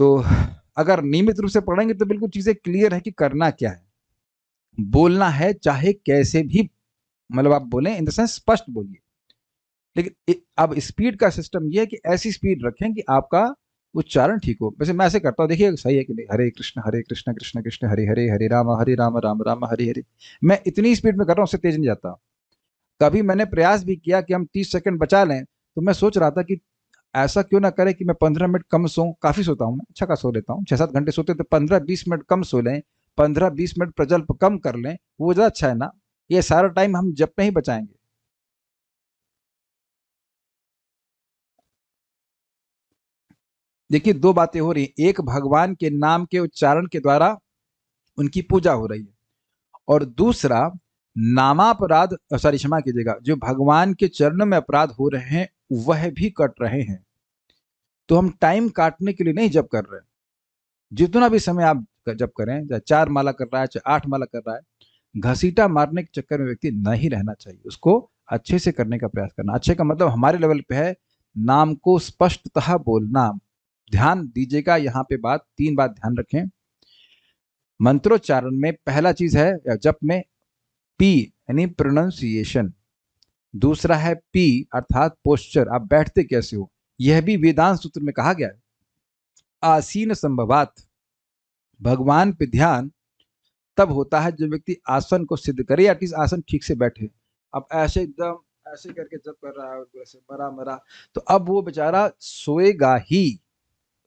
तो अगर नियमित रूप से पढ़ेंगे तो बिल्कुल चीजें क्लियर है कि करना क्या है। बोलना है चाहे कैसे भी, मतलब आप बोलें इन द सेंस स्पष्ट बोलिए, लेकिन अब स्पीड का सिस्टम ये है कि ऐसी स्पीड रखें कि आपका उच्चारण ठीक हो। वैसे मैं ऐसे करता हूँ, देखिए सही है कि नहीं, हरे कृष्ण कृष्ण कृष्ण हरे हरे, हरे राम राम राम हरे हरे। मैं इतनी स्पीड में कर रहा हूँ, उससे तेज नहीं जाता। कभी मैंने प्रयास भी किया कि हम 30 सेकंड बचा लें, तो मैं सोच रहा था कि ऐसा क्यों ना करें कि मैं 15 मिनट कम सो, काफी सोता हूँ मैं, अच्छा का सो लेता हूँ, 6-7 घंटे सोते, तो 15-20 मिनट कम सो लें, 15-20 मिनट प्रजल्प कम कर लें, वो ज्यादा अच्छा है ना। ये सारा टाइम हम जब में ही बचाएंगे। देखिए दो बातें हो रही हैं, एक भगवान के नाम के उच्चारण के द्वारा उनकी पूजा हो रही है, और दूसरा नामापराध, सॉरी क्षमा कीजिएगा, जो भगवान के चरणों में अपराध हो रहे हैं वह भी कट रहे हैं। तो हम टाइम काटने के लिए नहीं जप कर रहे हैं। जितना भी समय आप जप करें, चाहे 4 माला कर रहा है चाहे 8 माला कर रहा है, घसीटा मारने के चक्कर में व्यक्ति नहीं रहना चाहिए, उसको अच्छे से करने का प्रयास करना। अच्छे का मतलब हमारे लेवल पे है नाम को स्पष्टतः बोलना। ध्यान दीजिएगा यहाँ पे बात, 3 बात ध्यान रखें। मंत्रोच्चारण में पहला चीज है या जप में पी यानी प्रोनाउंसिएशन, दूसरा है पी अर्थात पोस्चर, आप बैठते कैसे हो। यह भी वेदांत सूत्र में कहा गया है, आसीन संभवात, भगवान पे ध्यान तब होता है जब व्यक्ति आसन को सिद्ध करे या एटलीस्ट आसन ठीक से बैठे। अब ऐसे एकदम ऐसे करके जब कर रहा है वैसे मरा मरा, तो अब वो बेचारा सोएगा ही,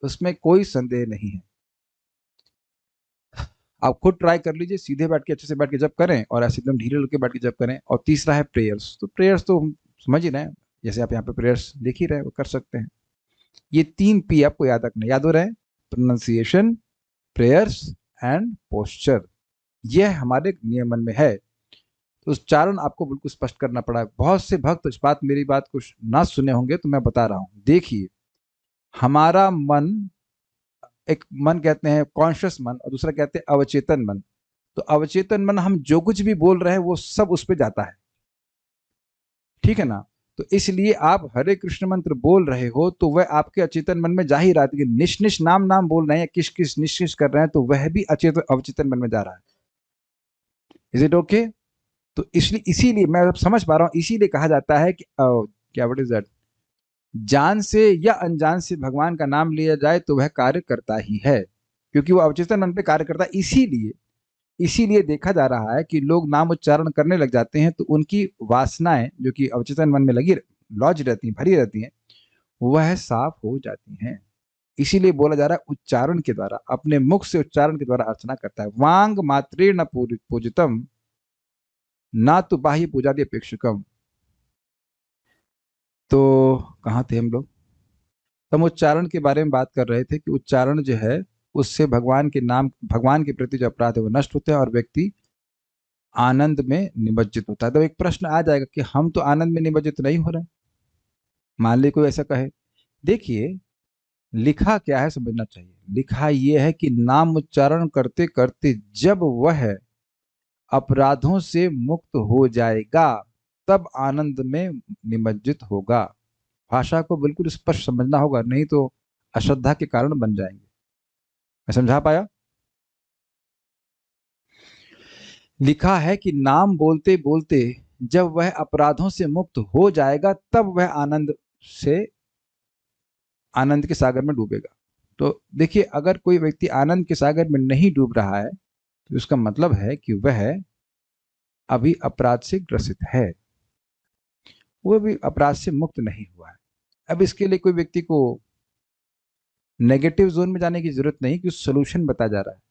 उसमें कोई संदेह नहीं है। आप खुद ट्राई कर लीजिए, सीधे बैठ के अच्छे से बैठ के जब करें और ऐसे एकदम ढीले होकर बैठ के जब करें। और तीसरा है प्रेयर्स, तो प्रेयर्स तो हम समझ ही रहे हैं, जैसे आप यहाँ पे प्रेयर्स लिख ही रहे हैं वो कर सकते हैं। ये 3 पी आपको याद रखना, याद हो रहे हैं, प्रोनाउंसिएशन, प्रेयर्स एंड पोस्चर, यह हमारे नियमन में है। तो उच्चारण आपको बिल्कुल स्पष्ट करना पड़ा है। बहुत से भक्त इस बात, मेरी बात को ना सुने होंगे तो मैं बता रहा हूं। देखिए हमारा मन, एक मन कहते हैं कॉन्शियस मन और दूसरा कहते हैं अवचेतन मन। तो अवचेतन मन हम जो कुछ भी बोल रहे हैं वो सब उस पर जाता है, ठीक है ना। तो इसलिए आप हरे कृष्ण मंत्र बोल रहे हो तो वह आपके अचेतन मन में जा ही रहा है, लेकिन निश निश नाम नाम बोल रहे हैं या किस किस निश निश कर रहे हैं तो वह भी अवचेतन मन में जा रहा है। Is it okay? तो इसलिए इसीलिए मैं अब समझ पा रहा हूं, इसीलिए कहा जाता है कि क्या व्हाट इज दैट, जान से या अनजान से भगवान का नाम लिया जाए तो वह कार्य करता ही है, क्योंकि वो अवचेतन मन पे कार्य करता है। इसीलिए देखा जा रहा है कि लोग नाम उच्चारण करने लग जाते हैं तो उनकी वासनाएं जो कि अवचेतन मन में लगी लॉज रहती हैं, भरी रहती हैं, वह साफ हो जाती हैं। इसीलिए बोला जा रहा है उच्चारण के द्वारा, अपने मुख से उच्चारण के द्वारा अर्चना करता है। वांग मात्रे न पूजितम ना तो बाह्य पूजा दी अपेक्षकम। तो कहाँ थे हम लोग? हम उच्चारण के बारे में बात कर रहे थे कि उच्चारण जो है उससे भगवान के नाम, भगवान के प्रति जो अपराध है वो नष्ट होते हैं और व्यक्ति आनंद में निमज्जित होता है। तो एक प्रश्न आ जाएगा कि हम तो आनंद में निमज्जित नहीं हो रहे, मान ली कोई ऐसा कहे। देखिए लिखा क्या है समझना चाहिए। लिखा यह है कि नाम उच्चारण करते करते जब वह अपराधों से मुक्त हो जाएगा तब आनंद में निमज्जित होगा। भाषा को बिल्कुल स्पष्ट समझना होगा, नहीं तो अश्रद्धा के कारण बन जाएंगे। मैं समझा पाया? लिखा है कि नाम बोलते बोलते जब वह अपराधों से मुक्त हो जाएगा तब वह आनंद से आनंद के सागर में डूबेगा। तो देखिए, अगर कोई व्यक्ति आनंद के सागर में नहीं डूब रहा है तो उसका मतलब है कि वह अभी अपराध से ग्रसित है, वो भी अपराध से मुक्त नहीं हुआ है। अब इसके लिए कोई व्यक्ति को नेगेटिव जोन में जाने की जरूरत नहीं कि सोल्यूशन बताया जा रहा है।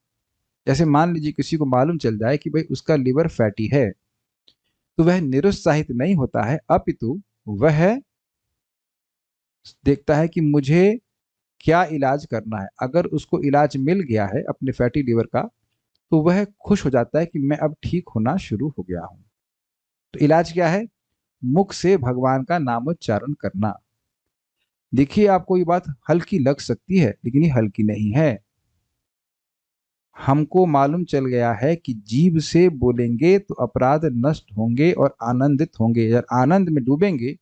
जैसे मान लीजिए किसी को मालूम चल जाए कि भाई उसका लिवर फैटी है, तो वह निरुत्साहित नहीं होता है, अपितु वह देखता है कि मुझे क्या इलाज करना है। अगर उसको इलाज मिल गया है अपने फैटी लिवर का, तो वह खुश हो जाता है कि मैं अब ठीक होना शुरू हो गया हूं। तो इलाज क्या है? मुख से भगवान का नामोच्चारण करना। देखिए, आपको ये बात हल्की लग सकती है, लेकिन ये हल्की नहीं है। हमको मालूम चल गया है कि जीभ से बोलेंगे तो अपराध नष्ट होंगे और आनंदित होंगे। अगर आनंद में डूबेंगे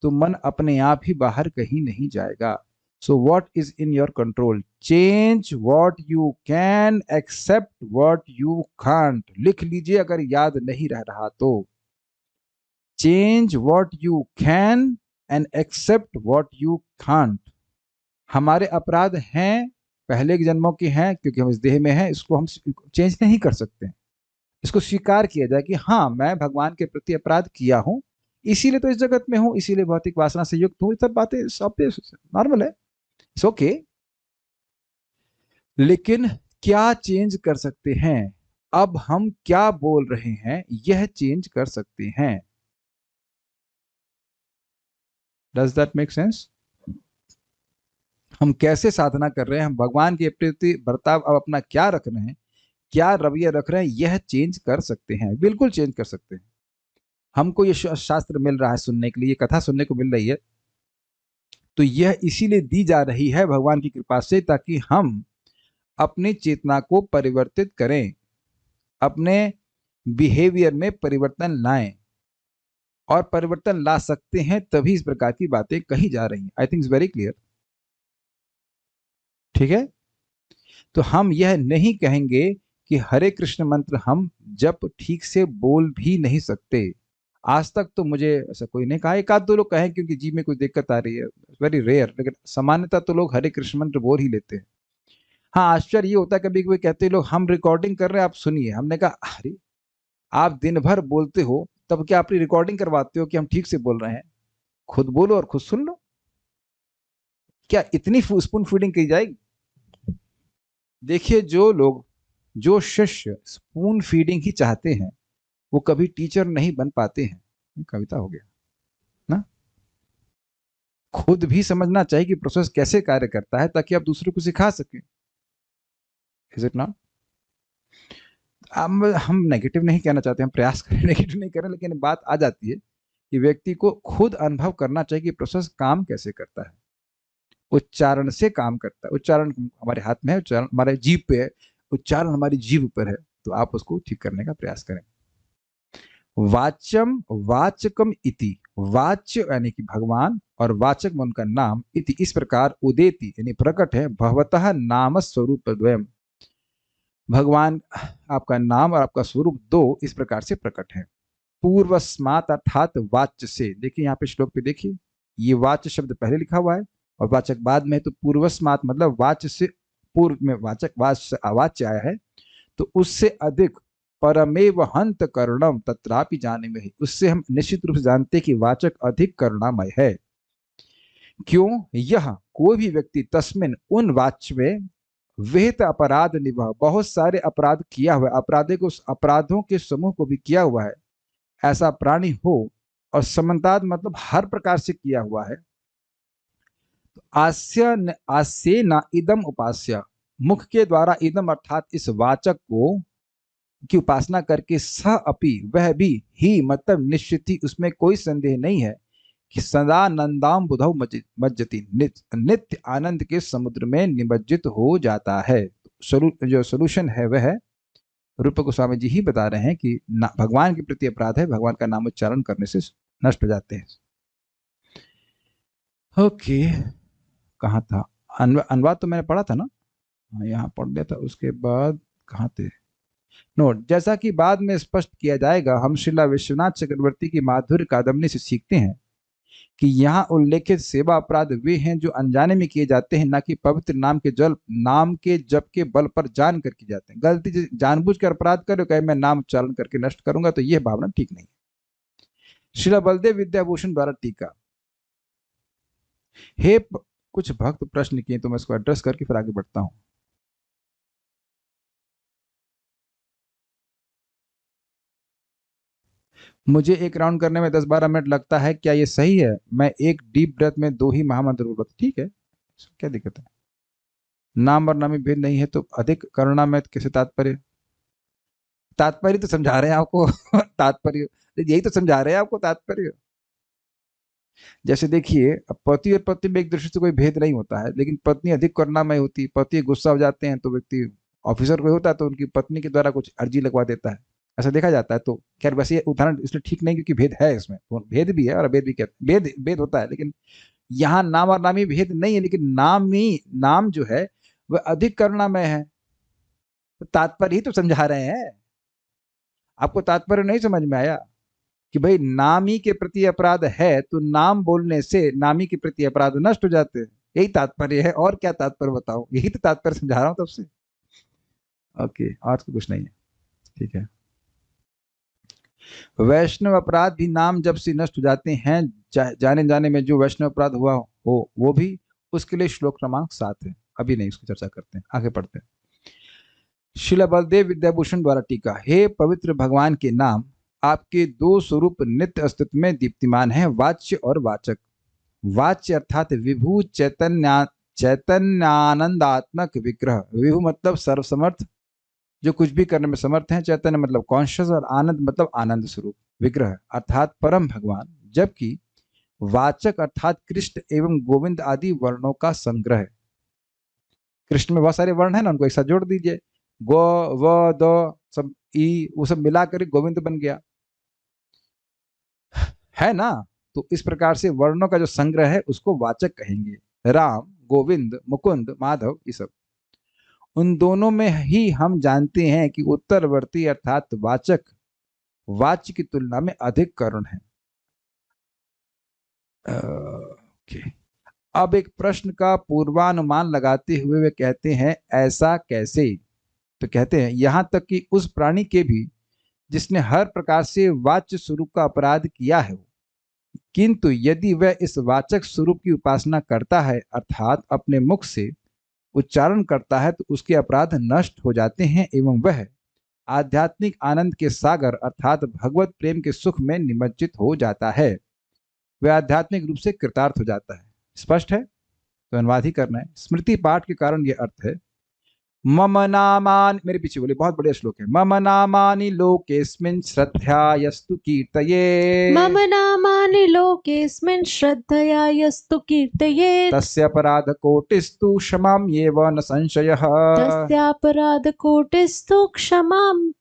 तो मन अपने आप ही बाहर कहीं नहीं जाएगा। So what is in your control? Change what you can, accept what you can't. लिख लीजिए अगर याद नहीं रह रहा तो। Change what you can and accept what you can't. हमारे अपराध हैं, पहले के जन्मों के हैं, क्योंकि हम इस देह में हैं, इसको हम चेंज नहीं कर सकते। इसको स्वीकार किया जाए कि हाँ, मैं भगवान के प्रति अपराध किया हूं, इसीलिए तो इस जगत में हूं, इसीलिए भौतिक वासना से युक्त हूं। सब बातें सब नॉर्मल है, इट्स ओके। लेकिन क्या चेंज कर सकते हैं? अब हम क्या बोल रहे हैं यह चेंज कर सकते हैं। Does that make sense? हम कैसे साधना कर रहे हैं, हम भगवान के प्रति बर्ताव अब अपना क्या रख रहे हैं, क्या रवैया रख रहे हैं, यह चेंज कर सकते हैं, बिल्कुल चेंज कर सकते हैं। हमको ये शास्त्र मिल रहा है सुनने के लिए, कथा सुनने को मिल रही है, तो यह इसीलिए दी जा रही है भगवान की कृपा से, ताकि हम अपनी चेतना को परिवर्तित करें, अपने बिहेवियर में परिवर्तन लाएं। और परिवर्तन ला सकते हैं तभी इस प्रकार की बातें कही जा रही हैं। I think it's very clear. ठीक है, तो हम यह नहीं कहेंगे कि हरे कृष्ण मंत्र हम जब ठीक से बोल भी नहीं सकते। आज तक तो मुझे ऐसा कोई नहीं कहा, एक आध दो लोग कहें क्योंकि जी में कुछ दिक्कत आ रही है, वेरी रेयर, लेकिन सामान्यतः तो लोग हरे कृष्ण मंत्र बोल ही लेते हैं। हाँ, आश्चर्य ये होता है कभी कभी कहते हैं लोग हम रिकॉर्डिंग कर रहे हैं आप सुनिए। हमने कहा अरे, आप दिन भर बोलते हो, तब क्या अपनी रिकॉर्डिंग करवाते हो कि हम ठीक से बोल रहे हैं? खुद बोलो और खुद सुन लो। क्या इतनी स्पून फीडिंग की जाएगी? देखिए, जो लोग, जो शिष्य स्पून फीडिंग ही चाहते हैं वो कभी टीचर नहीं बन पाते हैं। कविता हो गया ना। खुद भी समझना चाहिए कि प्रोसेस कैसे कार्य करता है, ताकि आप दूसरों को सिखा सकें। Is it not? हम नेगेटिव नहीं कहना चाहते, हम प्रयास करें नेगेटिव नहीं करें, लेकिन बात आ जाती है कि व्यक्ति को खुद अनुभव करना चाहिए कि प्रोसेस काम कैसे करता है। उच्चारण से काम करता है। उच्चारण हमारे हाथ में है, उच्चारण हमारे जीभ पे है, उच्चारण हमारी जीभ पर है। तो आप उसको ठीक करने का प्रयास करें। वाच्यम वाचकम इति, वाच्य यानी कि भगवान और वाचक में उनका नाम, इति इस प्रकार उदेति यानी प्रकट है, भगवतः नाम स्वरूप द्वयम, भगवान आपका नाम और आपका स्वरूप दो इस प्रकार से प्रकट है। पूर्वस्मात अर्थात वाच्य से। देखिए यहाँ पे श्लोक पे देखिए, ये वाच्य शब्द पहले लिखा हुआ है और वाचक बाद में, तो पूर्वस्मात मतलब वाच्य से पूर्व में वाचक वाच्य आया है, तो उससे अधिक परमेव हंत करुणम तत्रापि जाने में ही, उससे हम निश्चित रूप से जानते कि वाचक अधिक करुणामय है। क्यों? यह कोई भी व्यक्ति तस्मिन उन वाच्य में विहित अपराध निभा, बहुत सारे अपराध किया हुआ, अपराधों के समूह को भी किया हुआ है, ऐसा प्राणी हो, और समन्ताद मतलब हर प्रकार से किया हुआ है, तो आस्य न इदम उपास्य, मुख के द्वारा इदम अर्थात इस वाचक को की उपासना करके स अपि वह भी ही मतलब निश्चित ही, उसमें कोई संदेह नहीं है कि सदा नंदाम बुधौ मज्जति, नित्य आनंद के समुद्र में निमज्जित हो जाता है। जो सोल्यूशन है वह रूप गोस्वामी जी ही बता रहे हैं कि भगवान के प्रति अपराध है, भगवान का नाम उच्चारण करने से नष्ट हो जाते हैं। ओके, कहाँ था? अनुवाद तो मैंने पढ़ा था ना, यहाँ पढ़ लिया था, उसके बाद कहाँ थे? नोट, जैसा कि बाद में स्पष्ट किया जाएगा, हम श्रीला विश्वनाथ चक्रवर्ती की माधुर्य कादम्बनी से सीखते हैं कि यहाँ उल्लेखित सेवा अपराध वे हैं जो अनजाने में किए जाते हैं, ना कि पवित्र नाम के जप के बल पर जान कर किए जाते हैं। गलती से जानबूझकर अपराध करो, कहे मैं नाम उच्चारण करके नष्ट करूंगा, तो यह भावना ठीक नहीं। श्रील बलदेव विद्याभूषण द्वारा टीका। कुछ भक्त प्रश्न किए तो मैं इसको एड्रेस करके फिर आगे बढ़ता हूं। मुझे एक राउंड करने में 10-12 मिनट लगता है, क्या ये सही है? मैं एक डीप ब्रेथ में 2 ही महामंत्र बोलता। ठीक है, क्या दिक्कत है? नाम और नामी भेद नहीं है तो अधिक करुणा में किसे तात्पर्य? तात्पर्य तो समझा रहे हैं आपको। तात्पर्य यही तो समझा रहे हैं आपको तात्पर्य। जैसे देखिए, अब पति और पत्नी में एक दृष्टि से कोई भेद नहीं होता है, लेकिन पत्नी अधिक करुणामय होती है। पति गुस्सा हो जाते हैं तो व्यक्ति, ऑफिसर कोई होता है तो उनकी पत्नी के द्वारा कुछ अर्जी लगवा देता है, ऐसा देखा जाता है। तो खैर वैसे ये उदाहरण इसलिए ठीक नहीं क्योंकि भेद है इसमें, तो भेद भी है और अभेद भी, कहते भेद भेद होता है, लेकिन यहाँ नाम और नामी भेद नहीं है, लेकिन नाम जो है वह अधिक करुणामय है। तो तात्पर्य ही तो समझा रहे हैं। आपको तात्पर्य नहीं समझ में आया कि भाई नामी के प्रति अपराध है तो नाम बोलने से नामी के प्रति अपराध नष्ट हो जाते हैं, यही तात्पर्य है। और क्या तात्पर्य बताओ, यही तो तात्पर्य समझा रहा हूं तब से। ओके, और तो कुछ नहीं है, ठीक है। वैष्णव अपराध भी नाम जब से नष्ट हो जाते हैं। जाने जाने में जो वैष्णव अपराध हुआ हो वो भी, उसके लिए श्लोक क्रमांक 7 है। अभी नहीं, उसकी चर्चा करते हैं, आगे पढ़ते हैं। श्रील बलदेव विद्याभूषण द्वारा टीका। हे पवित्र भगवान के नाम, आपके 2 स्वरूप नित्य अस्तित्व में दीप्तिमान है, वाच्य और वाचक। वाच्य अर्थात विभू चैतन्यानंदात्मक विग्रह। विभू मतलब सर्वसमर्थ, जो कुछ भी करने में समर्थ है। चैतन्य मतलब कॉन्शियस, और आनंद मतलब आनंद स्वरूप। विग्रह अर्थात परम भगवान। जबकि वाचक अर्थात कृष्ण एवं गोविंद आदि वर्णों का संग्रह। कृष्ण में बहुत सारे वर्ण है ना, उनको एक साथ जोड़ दीजिए, गो व द सब ई, वो सब मिलाकर गोविंद बन गया, है ना। तो इस प्रकार से वर्णों का जो संग्रह है उसको वाचक कहेंगे। राम, गोविंद, मुकुंद, माधव, ये सब। उन दोनों में ही हम जानते हैं कि उत्तरवर्ती अर्थात वाचक वाच्य की तुलना में अधिक करुण है। अब एक प्रश्न का पूर्वानुमान लगाते हुए वे कहते हैं, ऐसा कैसे? तो कहते हैं, यहां तक कि उस प्राणी के भी जिसने हर प्रकार से वाच्य स्वरूप का अपराध किया है, किंतु यदि वह इस वाचक स्वरूप की उपासना करता है अर्थात अपने मुख से उच्चारण करता है, तो उसके अपराध नष्ट हो जाते हैं एवं वह आध्यात्मिक आनंद के सागर अर्थात भगवत प्रेम के सुख में निमज्जित हो जाता है। वह आध्यात्मिक रूप से कृतार्थ हो जाता है। स्पष्ट है? तो अनुवाद ही करना है। स्मृति पाठ के कारण यह अर्थ है। मम नामानि, मेरे पीछे बोले, बहुत बढ़िया श्लोक है। मम नामानि लोकेस्मिन् श्रद्धयास्तु कीर्तये, मम नामानि लोकेऽस्मिन् श्रद्धया यस्तु कीर्तयेत्, तस्यापराधकोटिस्तु क्षमाम्येव न संशयः। तस्यापराधकोटिस्तु क्षमाम्येव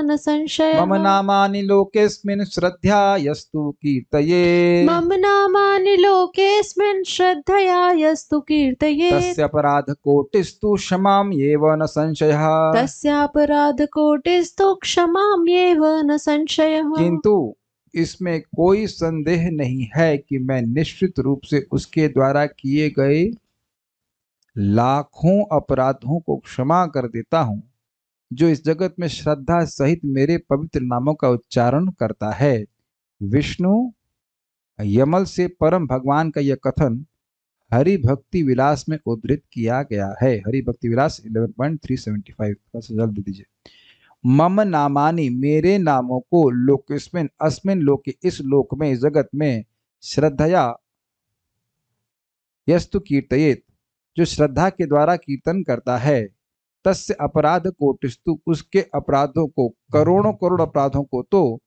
न संशयः। मम नामानि लोकेस्मिन् श्रद्धयास्तु कीर्तये, मम नामानि लोकेऽस्मिन् श्रद्धया यस्तु कीर्तयेत्, तस्यापराधकोटिस्तु क्षमाम्येव न संशयः। तस्यापराधकोटिस्तु क्षमाम्येव न संशयः। किंतु इसमें कोई संदेह नहीं है कि मैं निश्चित रूप से उसके द्वारा किए गए लाखों अपराधों को क्षमा कर देता हूं, जो इस जगत में श्रद्धा सहित मेरे पवित्र नामों का उच्चारण करता है। विष्णु यमल से परम भगवान का यह कथन हरि भक्ति विलास में उद्धृत किया गया है। हरि भक्ति विलास 11.375, थोड़ा सा जल्द दीजिए। मम नामानि, मेरे नामों को, लोकेस्मिन, अस्मिन लोके, इस लोक में, इस जगत में, श्रद्धया यस्तु कीर्तयेत, जो श्रद्धा के द्वारा कीर्तन करता है, तस्य अपराध कोटिस्तु, उसके अपराधों को, करोड़ों करोड़ अपराधों को तो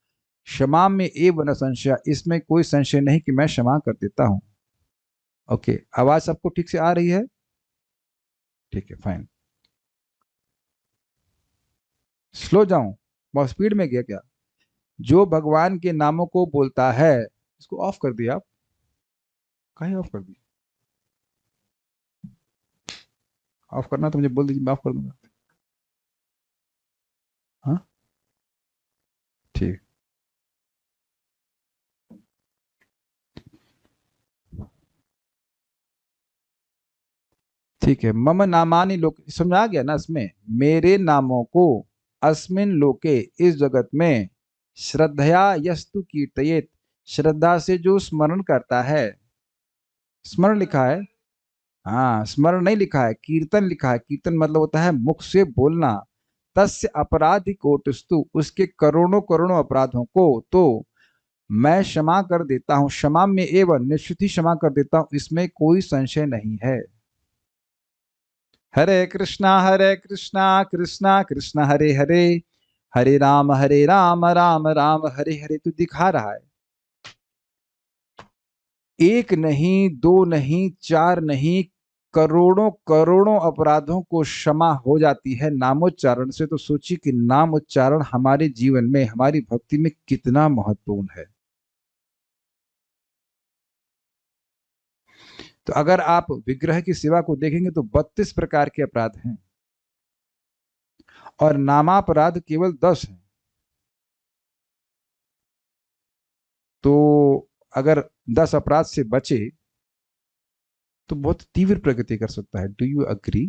क्षमा में एव न संशय, इसमें कोई संशय नहीं कि मैं क्षमा कर देता हूं। ओके, आवाज सबको ठीक से आ रही है? ठीक है, फाइन। स्लो जाऊं, बहुत स्पीड में गया क्या? जो भगवान के नामों को बोलता है, इसको ऑफ कर दिया आप, कहीं ऑफ कर दिया? ऑफ करना तो मुझे बोल दीजिए, मैं ऑफ कर दूंगा। हाँ, ठीक। ठीक है, मम नामानि लोक, समझ आ गया ना इसमें, मेरे नामों को अस्मिन लोके, इस जगत में, श्रद्धया यस्तु कीर्तयेत, श्रद्धा से जो स्मरण करता है, स्मरण लिखा है, हाँ स्मरण नहीं लिखा है, कीर्तन लिखा है। कीर्तन मतलब होता है मुख से बोलना। तस्य अपराधि कोटस्तु, उसके करोड़ों करोड़ों अपराधों को तो मैं क्षमा कर देता हूँ। क्षमा में एवं निश्चित ही क्षमा कर देता हूँ, इसमें कोई संशय नहीं है। हरे कृष्णा कृष्णा कृष्णा हरे हरे, हरे राम राम राम हरे हरे। तो दिखा रहा है, एक नहीं, दो नहीं, चार नहीं, करोड़ों करोड़ों अपराधों को क्षमा हो जाती है नामोच्चारण से। तो सोचिए कि नाम उच्चारण हमारे जीवन में, हमारी भक्ति में कितना महत्वपूर्ण है। तो अगर आप विग्रह की सेवा को देखेंगे तो 32 प्रकार के अपराध हैं और नामापराध केवल 10 हैं। तो अगर 10 अपराध से बचे तो बहुत तीव्र प्रगति कर सकता है। Do you agree?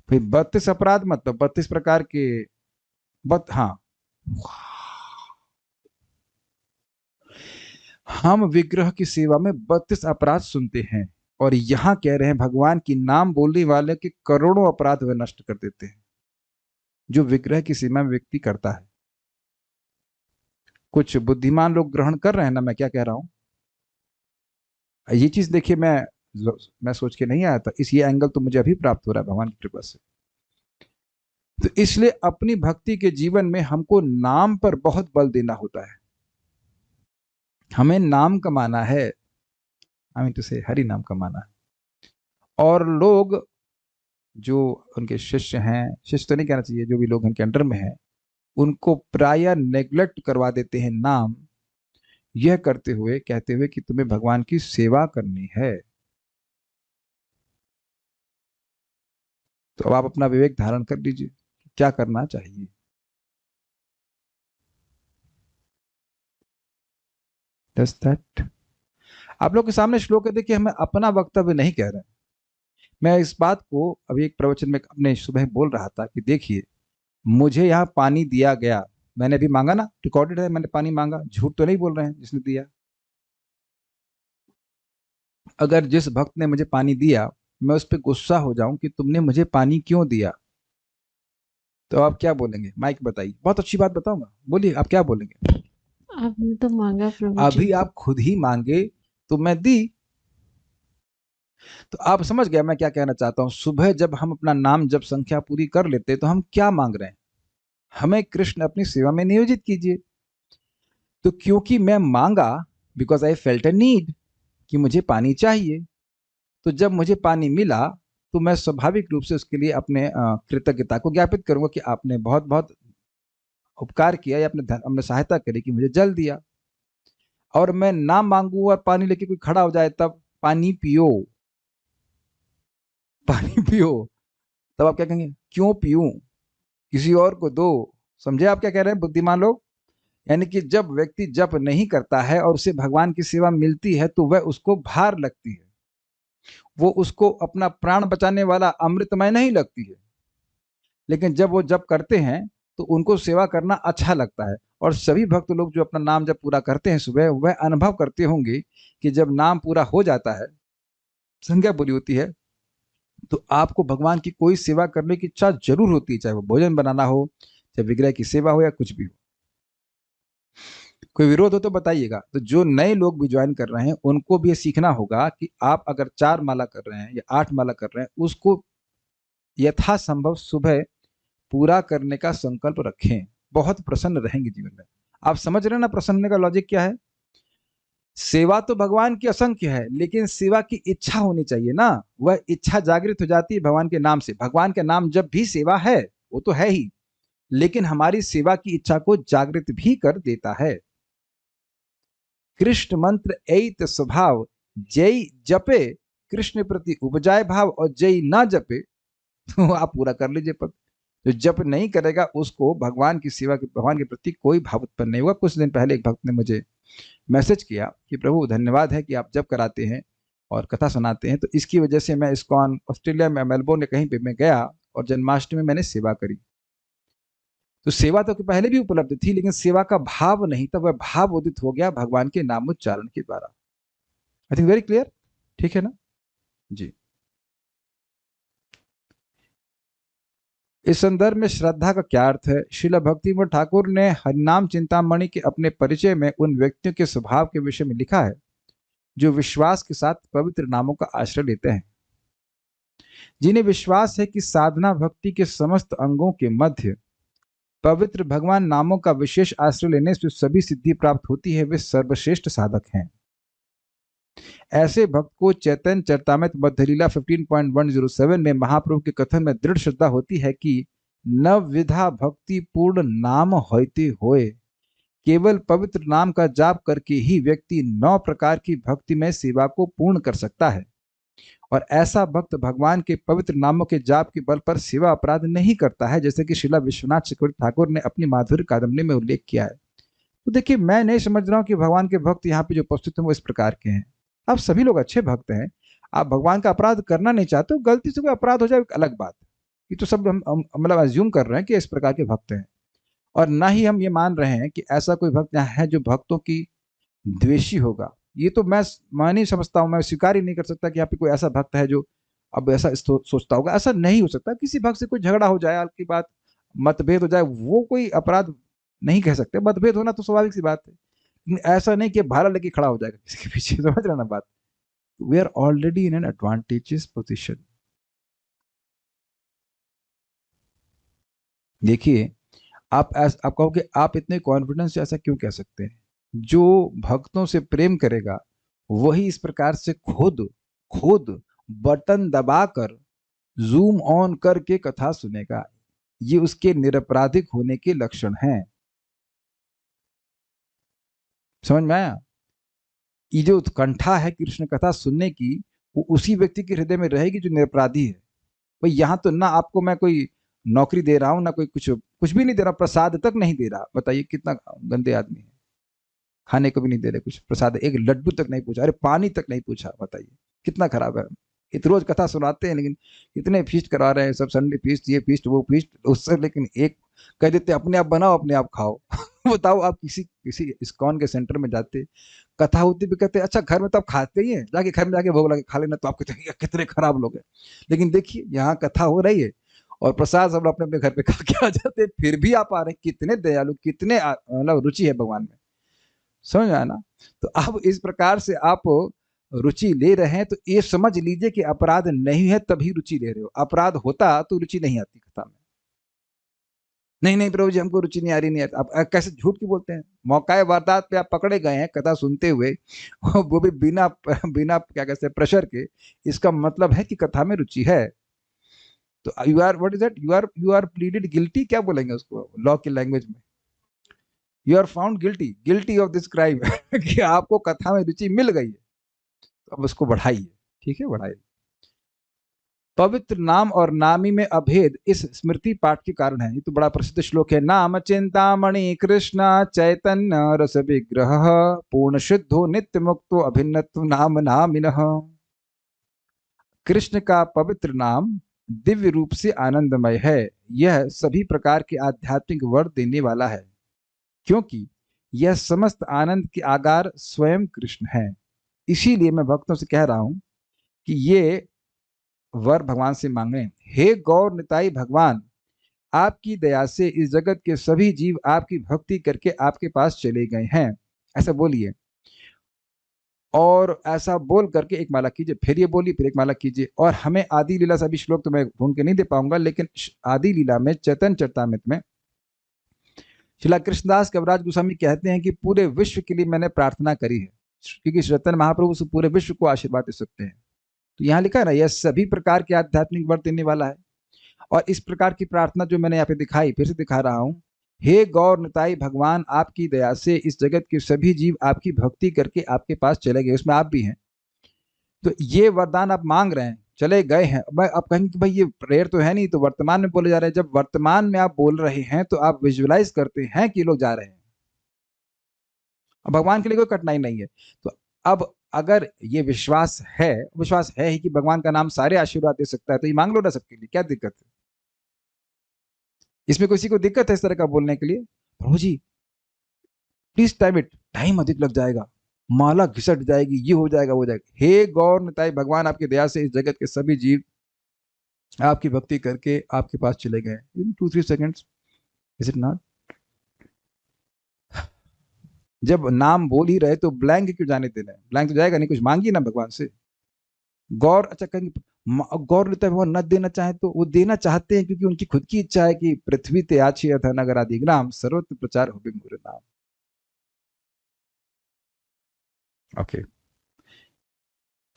भाई 32 अपराध मतलब 32 प्रकार के हाँ, हम विग्रह की सेवा में 32 अपराध सुनते हैं और यहां कह रहे हैं भगवान की नाम बोलने वाले के करोड़ों अपराध वे नष्ट कर देते हैं जो विग्रह की सेवा में व्यक्ति करता है। कुछ बुद्धिमान लोग ग्रहण कर रहे हैं ना मैं क्या कह रहा हूं। ये चीज देखिए, मैं सोच के नहीं आया था, इस ये एंगल तो मुझे अभी प्राप्त हो रहा है भगवान की कृपा से। तो इसलिए अपनी भक्ति के जीवन में हमको नाम पर बहुत बल देना होता है। हमें नाम कमाना है, आई मीन टू से हरि नाम कमाना है। और लोग जो उनके शिष्य हैं, शिष्य तो नहीं कहना चाहिए, जो भी लोग उनके अंडर में हैं, उनको प्राय नेग्लेक्ट करवा देते हैं नाम, यह करते हुए कहते हुए कि तुम्हें भगवान की सेवा करनी है। तो अब आप अपना विवेक धारण कर लीजिए, क्या करना चाहिए। आप लोग के सामने श्लोक है, देखिए हमें अपना वक्तव्य नहीं कह रहे हैं। मैं इस बात को अभी एक प्रवचन में अपने सुबह बोल रहा था कि देखिए, मुझे यहाँ पानी दिया गया, मैंने भी मांगा ना, रिकॉर्डेड है, मैंने पानी मांगा, झूठ तो नहीं बोल रहे हैं जिसने दिया। अगर जिस भक्त ने मुझे पानी दिया मैं उस पर गुस्सा हो जाऊं कि तुमने मुझे पानी क्यों दिया, तो आप क्या बोलेंगे? माइक बताइए, बहुत अच्छी बात बताऊंगा, बोलिए आप क्या बोलेंगे। आपने तो मांगा प्रभु जी। अभी आप खुद ही मांगे तो मैं दी। तो आप समझ गया मैं क्या कहना चाहता हूं। सुबह जब हम अपना नाम जब संख्या पूरी कर लेते तो हम क्या मांग रहे हैं? हमें कृष्ण अपनी सेवा में नियोजित कीजिए। तो क्योंकि मैं मांगा, because I felt a need, कि मुझे पानी चाहिए, तो जब मुझे पानी मिला तो मैं स्वाभाविक रूप से उसके लिए अपने कृतज्ञता को ज्ञापित करूंगा कि आपने बहुत बहुत उपकार किया या अपने सहायता करी कि मुझे जल दिया। और मैं ना मांगू और पानी लेके कोई खड़ा हो जाए तब पानी पियो, पानी पियो, तब आप क्या कहेंगे? क्यों पीऊं, किसी और को दो। समझे आप क्या कह रहे हैं बुद्धिमान लोग? यानी कि जब व्यक्ति जप नहीं करता है और उसे भगवान की सेवा मिलती है तो वह उसको भार लगती है, वो उसको अपना प्राण बचाने वाला अमृतमय नहीं लगती है। लेकिन जब वो जप करते हैं तो उनको सेवा करना अच्छा लगता है। और सभी भक्त लोग जो अपना नाम जब पूरा करते हैं सुबह, वह अनुभव करते होंगे कि जब नाम पूरा हो जाता है, संज्ञा पूरी होती है, तो आपको भगवान की कोई सेवा करने की इच्छा जरूर होती है, चाहे वो भोजन बनाना हो, चाहे विग्रह की सेवा हो, या कुछ भी हो। कोई विरोध हो तो बताइएगा। तो जो नए लोग भी ज्वाइन कर रहे हैं उनको भी ये सीखना होगा कि आप अगर 4 माला कर रहे हैं या 8 माला कर रहे हैं, उसको यथासंभव सुबह पूरा करने का संकल्प रखें। बहुत प्रसन्न रहेंगे जीवन में। आप समझ रहे हैं ना प्रसन्न का लॉजिक क्या है? सेवा तो भगवान की असंख्य है, लेकिन सेवा की इच्छा होनी चाहिए ना। वह इच्छा जागृत हो जाती है भगवान के नाम से। भगवान के नाम जब भी सेवा है, वो तो है ही, लेकिन हमारी सेवा की इच्छा को जागृत भी कर देता है। कृष्ण मंत्र ऐत स्वभाव, जय जपे कृष्ण प्रति उपजाए भाव, और जय ना जपे तो आप पूरा कर लीजिए पद। जो जप नहीं करेगा उसको भगवान की सेवा के, भगवान के प्रति कोई भाव उत्पन्न नहीं होगा। कुछ दिन पहले एक भक्त ने मुझे मैसेज किया कि प्रभु धन्यवाद है कि आप जप कराते हैं, और कथा सुनाते हैं। तो इसकी वजह से मैं इस्कॉन ऑस्ट्रेलिया में मेलबोर्न या कहीं पे मैं गया और जन्माष्टमी में मैंने सेवा करी। तो सेवा तो पहले भी उपलब्ध थी, लेकिन सेवा का भाव नहीं था, वह भाव उदित हो गया भगवान के नामोच्चारण के द्वारा। आई थिंक वेरी क्लियर, ठीक है ना जी। इस संदर्भ में श्रद्धा का क्या अर्थ है? श्रील भक्तिविनोद ठाकुर ने हरिनाम चिंतामणि के अपने परिचय में उन व्यक्तियों के स्वभाव के विषय में लिखा है जो विश्वास के साथ पवित्र नामों का आश्रय लेते हैं, जिन्हें विश्वास है कि साधना भक्ति के समस्त अंगों के मध्य पवित्र भगवान नामों का विशेष आश्रय लेने से सभी सिद्धि प्राप्त होती है, वे सर्वश्रेष्ठ साधक हैं। ऐसे भक्त को चैतन्य चरितामृत मध्यलीला 15.107 में महाप्रभु के कथन में दृढ़ श्रद्धा होती है कि नवविधा भक्ति पूर्ण नाम होते हुए केवल पवित्र नाम का जाप करके ही व्यक्ति 9 प्रकार की भक्तिमय सेवा को पूर्ण कर सकता है, और ऐसा भक्त भगवान के पवित्र नामों के जाप के बल पर सेवा अपराध नहीं करता है, जैसे कि श्रीला विश्वनाथ चक्रवर्ती ठाकुर ने अपनी माधुर्य कादम्बनी में उल्लेख किया है। तो देखिए, मैं नहीं समझ रहा हूँ कि भगवान के भक्त यहाँ पे जो उपस्थित हैं वो इस प्रकार के हैं। आप सभी लोग अच्छे भक्त हैं, आप भगवान का अपराध करना नहीं चाहते हो, गलती से कोई अपराध हो जाए एक अलग बात है। ये तो सब हम मतलब अज्यूम कर रहे हैं कि इस प्रकार के भक्त हैं, और ना ही हम ये मान रहे हैं कि ऐसा कोई भक्त यहाँ है जो भक्तों की द्वेषी होगा। ये तो मैं नहीं समझता हूँ, मैं स्वीकार ही नहीं कर सकता कि यहाँ पे कोई ऐसा भक्त है जो अब ऐसा सोचता होगा। ऐसा नहीं हो सकता। किसी भक्त से कोई झगड़ा हो जाए, आपकी बात मतभेद हो जाए, वो कोई अपराध नहीं कह सकते। मतभेद होना तो स्वाभाविक सी बात है, लेकिन ऐसा नहीं कि भाला लेके खड़ा हो जाएगा किसी के पीछे। समझ रहे ना बात? We are already in an advantageous position. देखिए, आप कहोगे आप इतने कॉन्फिडेंस से ऐसा क्यों कह सकते हैं? जो भक्तों से प्रेम करेगा वही इस प्रकार से खुद खुद बटन दबाकर जूम ऑन करके कथा सुनेगा। ये उसके निरपराधिक होने के लक्षण हैं। समझ में आया? ये जो उत्कंठा है कृष्ण कथा सुनने की, वो उसी व्यक्ति के हृदय में रहेगी जो निरपराधी है। भाई यहाँ तो ना आपको मैं कोई नौकरी दे रहा हूँ, ना कोई कुछ भी नहीं दे रहा, प्रसाद तक नहीं दे रहा। बताइए कितना गंदे आदमी है। खाने को भी नहीं दे रहे, कुछ प्रसाद, एक लड्डू तक नहीं पूछा, अरे पानी तक नहीं पूछा। बताइए कितना खराब है। इत रोज कथा सुनाते हैं, लेकिन इतने फीस्ट करवा रहे हैं, सब संडे फीस्ट, ये फीस्ट वो फीस्ट, उससे लेकिन एक कह देते अपने आप बनाओ अपने आप खाओ। बताओ, आप किसी इस्कॉन के सेंटर में जाते, कथा होती भी कहते अच्छा घर में तो आप खाते ही हैं, जाके घर में जाके भोग लगे खा लेना, तो आप कितने खराब लोग हैं। लेकिन देखिए यहाँ कथा हो रही है और प्रसाद सब अपने अपने घर पे खा के आ जाते हैं, फिर भी आप आ रहे हैं। कितने दयालु, कितने मतलब रुचि है भगवान में। समझ आया ना? तो अब इस प्रकार से आप रुचि ले रहे हैं, तो ये समझ लीजिए कि अपराध नहीं है तभी रुचि ले रहे हो। अपराध होता तो रुचि नहीं आती कथा में। नहीं नहीं प्रभु जी हमको रुचि नहीं आ रही, नहीं आती। आप कैसे झूठ क्यों बोलते हैं? मौका वारदात पे आप पकड़े गए हैं कथा सुनते हुए, वो भी बिना बिना क्या कहते हैं प्रेशर के। इसका मतलब है कि कथा में रुचि है। तो you are what is that, you are pleaded guilty, क्या बोलेंगे उसको लॉ की लैंग्वेज में? You are found guilty of this crime. कि आपको कथा में रुचि मिल गई है, तो अब उसको बढ़ाइए। ठीक है, बढ़ाइए। पवित्र नाम और नामी में अभेद इस स्मृति पाठ के कारण है। ये तो बड़ा प्रसिद्ध श्लोक है। नाम चिंतामणि कृष्ण चैतन्य रस विग्रह पूर्ण शुद्धो नित्य मुक्तो अभिन्नत्व नाम नामिनः। कृष्ण का पवित्र नाम दिव्य रूप से आनंदमय है। यह सभी प्रकार के आध्यात्मिक वर देने वाला है, क्योंकि यह समस्त आनंद के आगार स्वयं कृष्ण है। इसीलिए मैं भक्तों से कह रहा हूं कि ये वर भगवान से मांगे। हे गौर निताई भगवान, आपकी दया से इस जगत के सभी जीव आपकी भक्ति करके आपके पास चले गए हैं। ऐसा बोलिए, और ऐसा बोल करके एक माला कीजिए, फिर ये बोलिए, फिर एक माला कीजिए। और हमें आदि लीला सभी श्लोक तो मैं ढूंढ के नहीं दे पाऊंगा, लेकिन आदि लीला में चैतन्य चरितामृत में श्रीला कृष्णदास कविराज गोस्वामी कहते हैं कि पूरे विश्व के लिए मैंने प्रार्थना करी है, क्योंकि चैतन्य महाप्रभु से पूरे विश्व को आशीर्वाद दे सकते हैं। तो यहाँ लिखा है ना, यह सभी प्रकार के आध्यात्मिक वर देने वाला है। और इस प्रकार की प्रार्थना जो मैंने यहाँ पे दिखाई, फिर से दिखा रहा हूँ। हे गौर निताई भगवान, आपकी दया से इस जगत के सभी जीव आपकी भक्ति करके आपके पास चले गए, उसमें आप भी हैं। तो ये वरदान आप मांग रहे हैं, चले गए हैं। आप कहेंगे कि भाई ये प्रेयर तो है नहीं, तो वर्तमान में बोले जा रहे हैं। जब वर्तमान में आप बोल रहे हैं तो आप विजुअलाइज करते हैं कि लोग जा रहे हैं। अब भगवान के लिए कोई कठिनाई नहीं है। तो अब अगर ये विश्वास है ही कि भगवान का नाम सारे आशीर्वाद दे सकता है, तो ये मांग लो ना सबके लिए, क्या दिक्कत है? इसमें किसी को दिक्कत है इस तरह का बोलने के लिए? प्रभु जी प्लीज टाइम इट, टाइम अधिक लग जाएगा, माला घिसट जाएगी, ये हो जाएगा, वो हो जाएगा। हे गौर निताई, भगवान आपकी दया से इस जगत के सभी जीव आपकी भक्ति करके आपके पास चले गए इन 2-3 सेकेंड्स। Is it not? जब नाम बोल ही रहे तो ब्लैंक क्यों जाने देना है? ब्लैंक तो जाएगा नहीं, कुछ मांगिए ना भगवान से। गौर अच्छा कहेंगे, गौर लेता है भगवान न देना चाहे तो वो देना चाहते हैं, क्योंकि उनकी खुद की इच्छा है कि पृथ्वी ते आछी अथ नगर आदि ग्राम सर्वत्र प्रचार हो मोर नाम। ओके,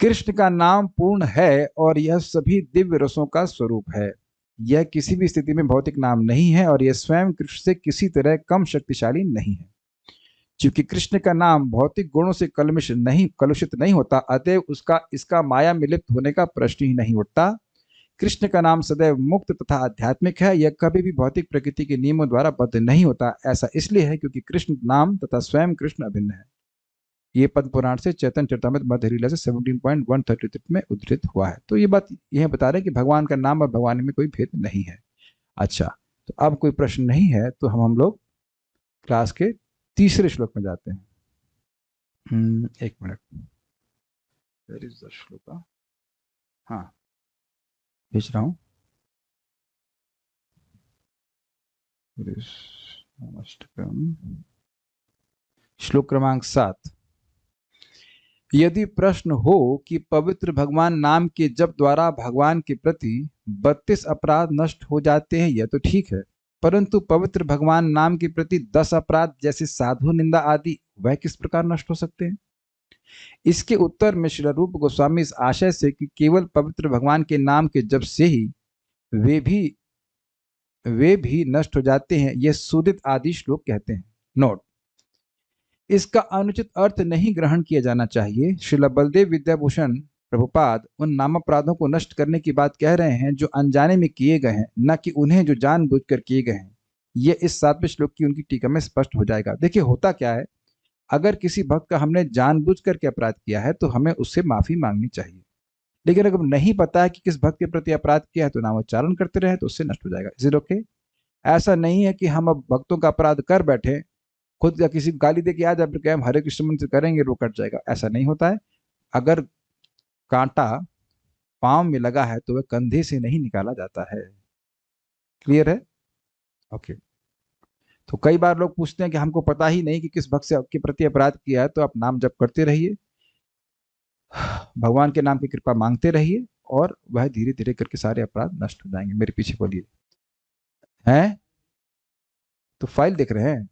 कृष्ण का नाम पूर्ण है और यह सभी दिव्य रसों का स्वरूप है। यह किसी भी स्थिति में भौतिक नाम नहीं है और यह स्वयं कृष्ण से किसी तरह कम शक्तिशाली नहीं है। क्योंकि कृष्ण का नाम भौतिक गुणों से कलुषित नहीं होता, अतएव उसका इसका माया में लिप्त होने का प्रश्न ही नहीं उठता। कृष्ण का नाम सदैव मुक्त तथा आध्यात्मिक है, यह कभी भी भौतिक प्रकृति के नियमों द्वारा बद्ध नहीं होता। ऐसा इसलिए है क्योंकि कृष्ण नाम तथा स्वयं कृष्ण अभिन्न है। ये पद्म पुराण से चैतन्य चरितमृत मध्य लीला से 17.133 में उद्धृत हुआ है। तो ये बात यह बता रहे हैं कि भगवान का नाम और भगवान में कोई भेद नहीं है। अच्छा, तो अब कोई प्रश्न नहीं है तो हम लोग क्लास के तीसरे श्लोक में जाते हैं। एक minute, where is the shloka? हाँ, भेज रहा हूँ। श्लोक क्रमांक 7। यदि प्रश्न हो कि पवित्र भगवान नाम के जप द्वारा भगवान के प्रति 32 अपराध नष्ट हो जाते हैं, यह तो ठीक है, परंतु पवित्र भगवान नाम के प्रति 10 अपराध जैसे साधु निंदा आदि वह किस प्रकार नष्ट हो सकते हैं? इसके उत्तर में श्रील रूप गोस्वामी इस आशय से कि केवल पवित्र भगवान के नाम के जप से ही वे भी नष्ट हो जाते हैं, यह सुदित आदि श्लोक कहते हैं। नोट, इसका अनुचित अर्थ नहीं ग्रहण किया जाना चाहिए। श्रील बलदेव विद्याभूषण प्रभुपाद उन नाम अपराधों को नष्ट करने की बात कह रहे हैं जो अनजाने में किए गए हैं, न कि उन्हें जो जानबूझकर किए गए हैं। यह इस 7वें श्लोक की उनकी टीका में स्पष्ट हो जाएगा। देखिए होता क्या है, अगर किसी भक्त का हमने जानबूझकर के अपराध किया है तो हमें उससे माफी मांगनी चाहिए, लेकिन अगर नहीं पता है कि किस भक्त के प्रति अपराध किया है तो नामोच्चारण करते रहे तो उससे नष्ट हो जाएगा। Is it okay? ऐसा नहीं है कि हम अब भक्तों का अपराध कर बैठे, खुद या किसी को गाली दे के आ जाए फिर हम हरे कृष्ण मंत्र करेंगे वो कट जाएगा, ऐसा नहीं होता है। अगर कांटा पांव में लगा है तो वह कंधे से नहीं निकाला जाता है। क्लियर है? ओके। तो कई बार लोग पूछते हैं कि हमको पता ही नहीं कि किस भक्त से आपके प्रति अपराध किया है, तो आप नाम जप करते रहिए, भगवान के नाम की कृपा मांगते रहिए और वह धीरे धीरे करके सारे अपराध नष्ट हो जाएंगे। मेरे पीछे बोलिए। हैं? तो फाइल देख रहे हैं?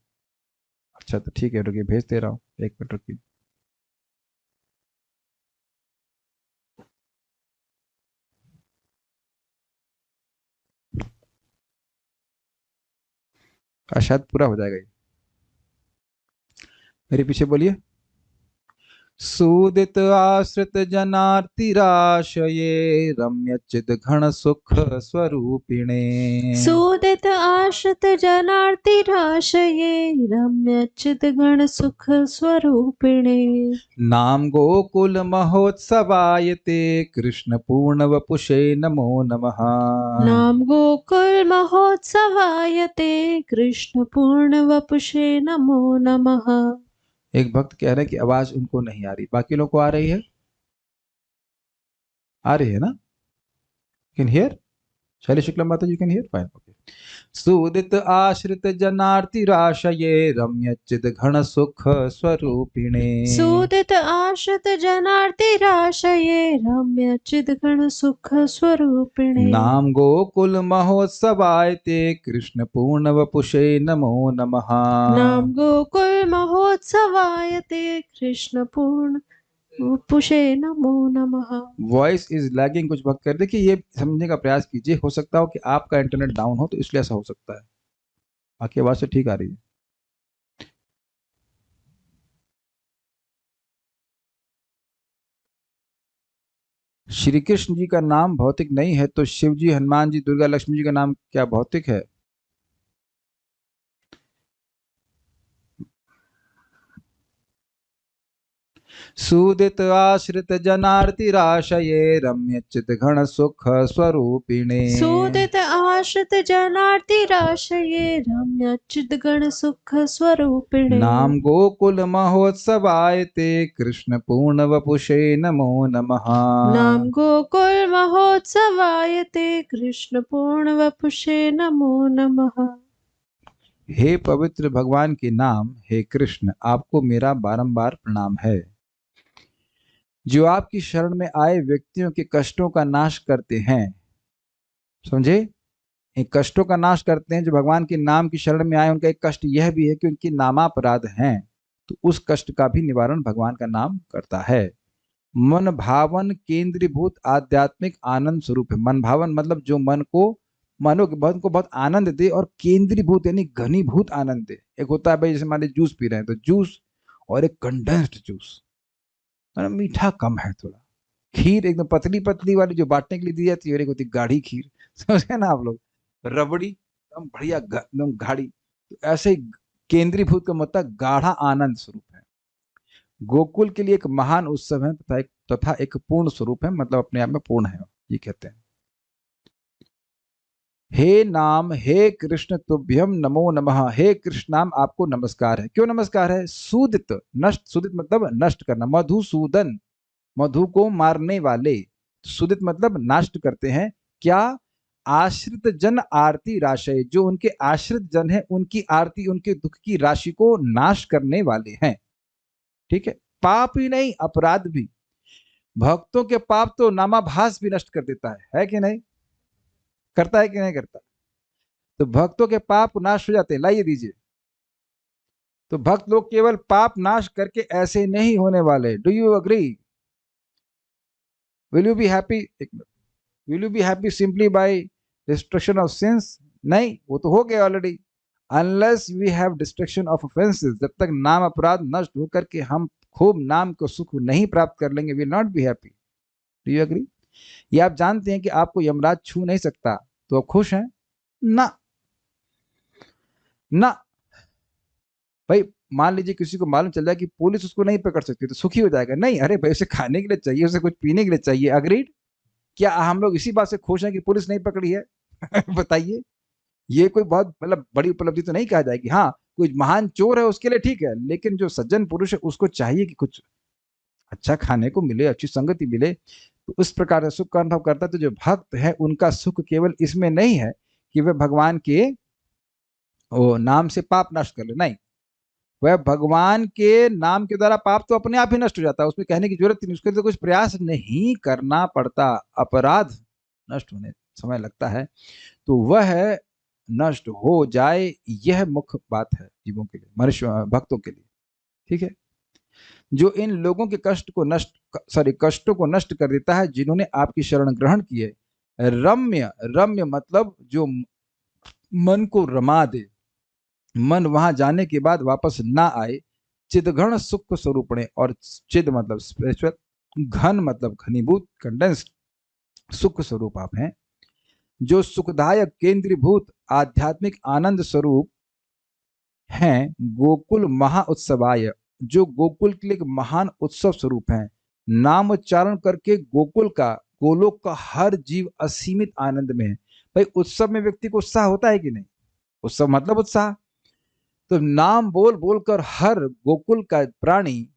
अच्छा तो ठीक है, रुकिए भेज दे रहा हूँ, 1 मिनट रुकिए। शायद पूरा हो जाएगा ये। मेरे पीछे बोलिए। सूदित आश्रित जनार्तिराशये रम्य चिद घन सुख स्वरूपिणे। सूदित आश्रित जनार्तिराशये रम्यच्युत गण सुख स्वरूपिणे। नाम गोकुल महोत्सवायते कृष्ण पूर्ण वपुषे नमो नमः। नाम गोकुल महोत्सवायते कृष्ण पूर्ण वपुषे नमो नमः। एक भक्त कह रहे हैं कि आवाज उनको नहीं आ रही, बाकी लोग को आ रही है? आ रही है ना? Can hear? शैली शुक्ला माता जी कैन हियर? Fine, okay. सुदित आश्रित जनार्तिराशये रम्यच्चिद घन सुख स्वरूपिणे। सूदित आश्रित जनार्तिराशये रम्यच्युत गण सुख स्वरूपिणे। नाम गोकुल महोत्सवायते कृष्ण पूर्ण वपुषे नमो नमः। नाम गोकुल महोत्सवायते कृष्ण पूर्ण वपुषे नमो नमः। वॉइस इज लैगिंग, कुछ वक्त कर देखिए, ये समझने का प्रयास कीजिए, हो सकता हो कि आपका इंटरनेट डाउन हो तो इसलिए ऐसा हो सकता है, बाकी आवाज तो ठीक आ रही है। श्री कृष्ण जी का नाम भौतिक नहीं है तो शिव जी, हनुमान जी, दुर्गा लक्ष्मी जी का नाम क्या भौतिक है? सुदित आश्रित जनार्तिराशये रम्य चित घन सुख स्वरूपिणे। सुदित आश्रित जनार्ति राशये रम्यच्युत गण सुख स्वरूपिणे। नाम गोकुल महोत्सवाय ते कृष्ण पूर्ण वपुषे नमो नमः। नाम गोकुल महोत्सवाय ते कृष्ण पूर्ण वपुषे नमो नमः। हे पवित्र भगवान के नाम, हे कृष्ण, आपको मेरा बारंबार प्रणाम है, जो आपकी शरण में आए व्यक्तियों के कष्टों का नाश करते हैं। समझे? इन कष्टों का नाश करते हैं। जो भगवान के नाम की शरण में आए, उनका एक कष्ट यह भी है कि उनकी नामापराध हैं, तो उस कष्ट का भी निवारण भगवान का नाम करता है। मन भावन केंद्रीभूत आध्यात्मिक आनंद स्वरूप है। मन भावन मतलब जो मन को बहुत आनंद दे, और केंद्रीभूत यानी घनीभूत आनंद दे। एक होता है भाई, जैसे मान लीजिए जूस पी रहे हैं, तो जूस और एक कंडेंस्ड जूस, मतलब मीठा कम है थोड़ा। खीर एकदम पतली पतली वाली जो बांटने के लिए दी जाती है, और एक होती गाढ़ी खीर, समझे ना आप लोग, रबड़ी एकदम बढ़िया एकदम गाढ़ी। तो ऐसे ही केंद्रीभूत का मतलब गाढ़ा आनंद स्वरूप है। गोकुल के लिए एक महान उत्सव है तथा एक पूर्ण स्वरूप है, मतलब अपने आप में पूर्ण है, ये कहते हैं। हे नाम, हे कृष्ण तुभ्यम नमो नमः। हे कृष्ण नाम, आपको नमस्कार है। क्यों नमस्कार है? सूदित नष्ट, सूदित मतलब नष्ट करना। मधुसूदन, मधु को मारने वाले। सूदित मतलब नष्ट करते हैं। क्या? आश्रित जन आरती राशि, जो उनके आश्रित जन है उनकी आरती, उनके दुख की राशि को नाश करने वाले हैं। ठीक है? पाप ही नहीं, अपराध भी। भक्तों के पाप तो नामाभास भी नष्ट कर देता है कि नहीं? करता है कि नहीं करता? तो भक्तों के पाप नाश हो जाते हैं। लाइए दीजिए। तो भक्त लोग केवल पाप नाश करके ऐसे नहीं होने वाले। Do you agree? Will you be happy? Will you be happy simply by destruction of sins? नहीं, वो तो हो गया already. Unless we have destruction of offences, जब तक नाम अपराध नष्ट होकर के हम खूब नाम को सुख नहीं प्राप्त कर लेंगे, will not be happy. Do you agree? ये आप जानते हैं कि आपको यमराज छू नहीं सकता, तो आप खुश हैं ना? ना भाई, मान लीजिए किसी को मालूम चल जाए कि पुलिस उसको नहीं पकड़ सकती, तो सुखी हो जाएगा? नहीं, अरे भाई उसे खाने के लिए चाहिए, उसे कुछ पीने के लिए चाहिए। अग्रीड? क्या हम लोग इसी बात से खुश हैं कि पुलिस नहीं पकड़ी है? बताइए। ये कोई बहुत मतलब बड़ी उपलब्धि तो नहीं कहा जाएगी। हाँ, कोई महान चोर है उसके लिए ठीक है, लेकिन जो सज्जन पुरुष है उसको चाहिए कि कुछ अच्छा खाने को मिले, अच्छी संगति मिले, तो उस प्रकार से सुख का अनुभव करता है। तो जो भक्त है उनका सुख केवल इसमें नहीं है कि वे भगवान के नाम से पाप नष्ट कर ले, नहीं, वह भगवान के नाम के द्वारा पाप तो अपने आप ही नष्ट हो जाता है, उसमें कहने की जरूरत नहीं, उसके लिए कुछ प्रयास नहीं करना पड़ता। अपराध नष्ट होने समय लगता है, तो वह नष्ट हो जाए, यह मुख्य बात है जीवों के लिए, मनुष्य भक्तों के लिए। ठीक है? जो इन लोगों के कष्टों को नष्ट कर देता है, जिन्होंने आपकी शरण ग्रहण की है। रम्य, रम्य मतलब जो मन को रमा दे, मन वहां जाने के बाद वापस ना आए। चिदघन सुख स्वरूपणे, और चिद मतलब स्पिरिचुअल, घन मतलब घनीभूत, कंडेंस्ड, सुख स्वरूप आप हैं। जो सुखदायक केंद्रीभूत आध्यात्मिक आनंद स्वरूप हैं। गोकुल महाउत्सवाय, जो गोकुल के लिए एक महान उत्सव स्वरूप हैं। नाम उच्चारण करके गोकुल का, गोलोक का हर जीव असीमित आनंद में है। भाई उत्सव में व्यक्ति को उत्साह होता है कि नहीं? उत्सव मतलब उत्साह। तो नाम बोल बोलकर हर गोकुल का प्राणी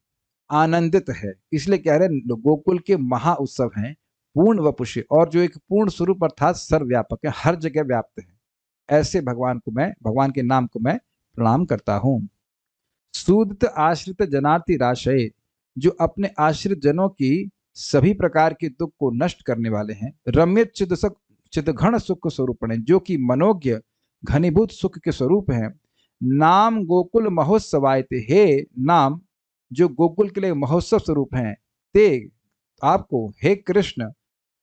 आनंदित है, इसलिए कह रहे हैं गोकुल के महा उत्सव हैं पूर्ण वपुषे, और जो एक पूर्ण स्वरूप अर्थात सर्वव्यापक है, हर जगह व्याप्त है। ऐसे भगवान को मैं, भगवान के नाम को मैं प्रणाम करता हूं। सूदित आश्रित जनार्ति राशय, जो अपने आश्रित जनों की सभी प्रकार के दुख को नष्ट करने वाले हैं। रम्य चिदघन सुख स्वरूप हैं, जो कि मनोज्ञ घनीभूत सुख के स्वरूप हैं। नाम गोकुल महोत्सवाय ते, हे नाम जो गोकुल के लिए महोत्सव स्वरूप हैं। ते आपको, हे कृष्ण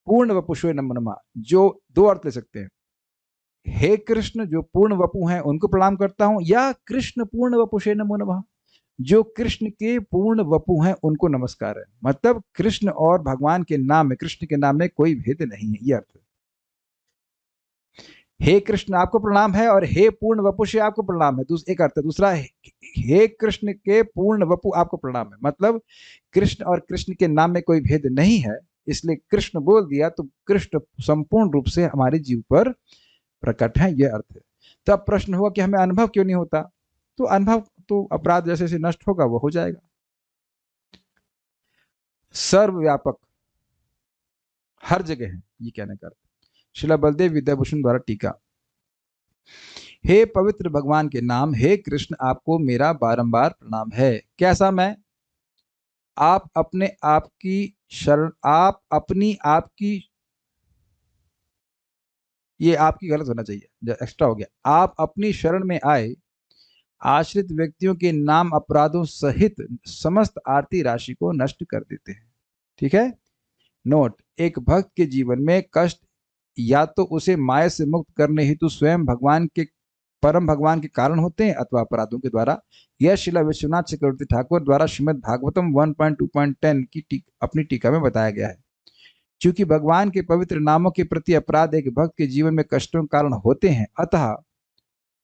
पूर्ण वपुषे नमो नमः, जो दो अर्थ ले सकते हैं। हे कृष्ण जो पूर्ण वपु हैं उनको प्रणाम करता हूं, या कृष्ण पूर्ण वपुषे नमो नमः, जो कृष्ण के पूर्ण वपु हैं उनको नमस्कार है। मतलब कृष्ण और भगवान के नाम में, कृष्ण के नाम में कोई भेद नहीं है, ये अर्थ। हे कृष्ण आपको प्रणाम है, और हे पूर्ण वपुषे आपको प्रणाम है, एक अर्थ है। दूसरा, हे कृष्ण के पूर्ण वपु आपको प्रणाम है, मतलब कृष्ण और कृष्ण के नाम में कोई भेद नहीं है, इसलिए कृष्ण बोल दिया तो कृष्ण संपूर्ण रूप से हमारे जीव पर प्रकट है, यह अर्थ है। तो अब प्रश्न हुआ कि हमें अनुभव क्यों नहीं होता? तो अनुभव तो अपराध जैसे जैसे नष्ट होगा वो हो जाएगा। सर्वव्यापक, हर जगह है, ये कहने का अर्थ। श्रीला बलदेव विद्याभूषण द्वारा टीका। हे पवित्र भगवान के नाम, हे कृष्ण आपको मेरा बारंबार प्रणाम है। कैसा मैं? आप अपने आप की शरण, आप अपनी आपकी, ये आपकी गलत होना चाहिए, एक्स्ट्रा हो गया। आप अपनी शरण में आए आश्रित व्यक्तियों के नाम अपराधों सहित समस्त आरती राशि को नष्ट कर देते हैं। ठीक है। नोट, एक भक्त के जीवन में कष्ट या तो उसे माया से मुक्त करने हेतु स्वयं भगवान के परम भगवान के कारण होते हैं अथवा अपराधों के द्वारा। यह शिला विश्वनाथ चक्रवर्ती ठाकुर द्वारा श्रीमद् भागवतम 1.2.10 की अपनी टीका में बताया गया है। क्योंकि भगवान के पवित्र नामों के प्रति अपराध एक भक्त के जीवन में कष्टों के कारण होते हैं, अतः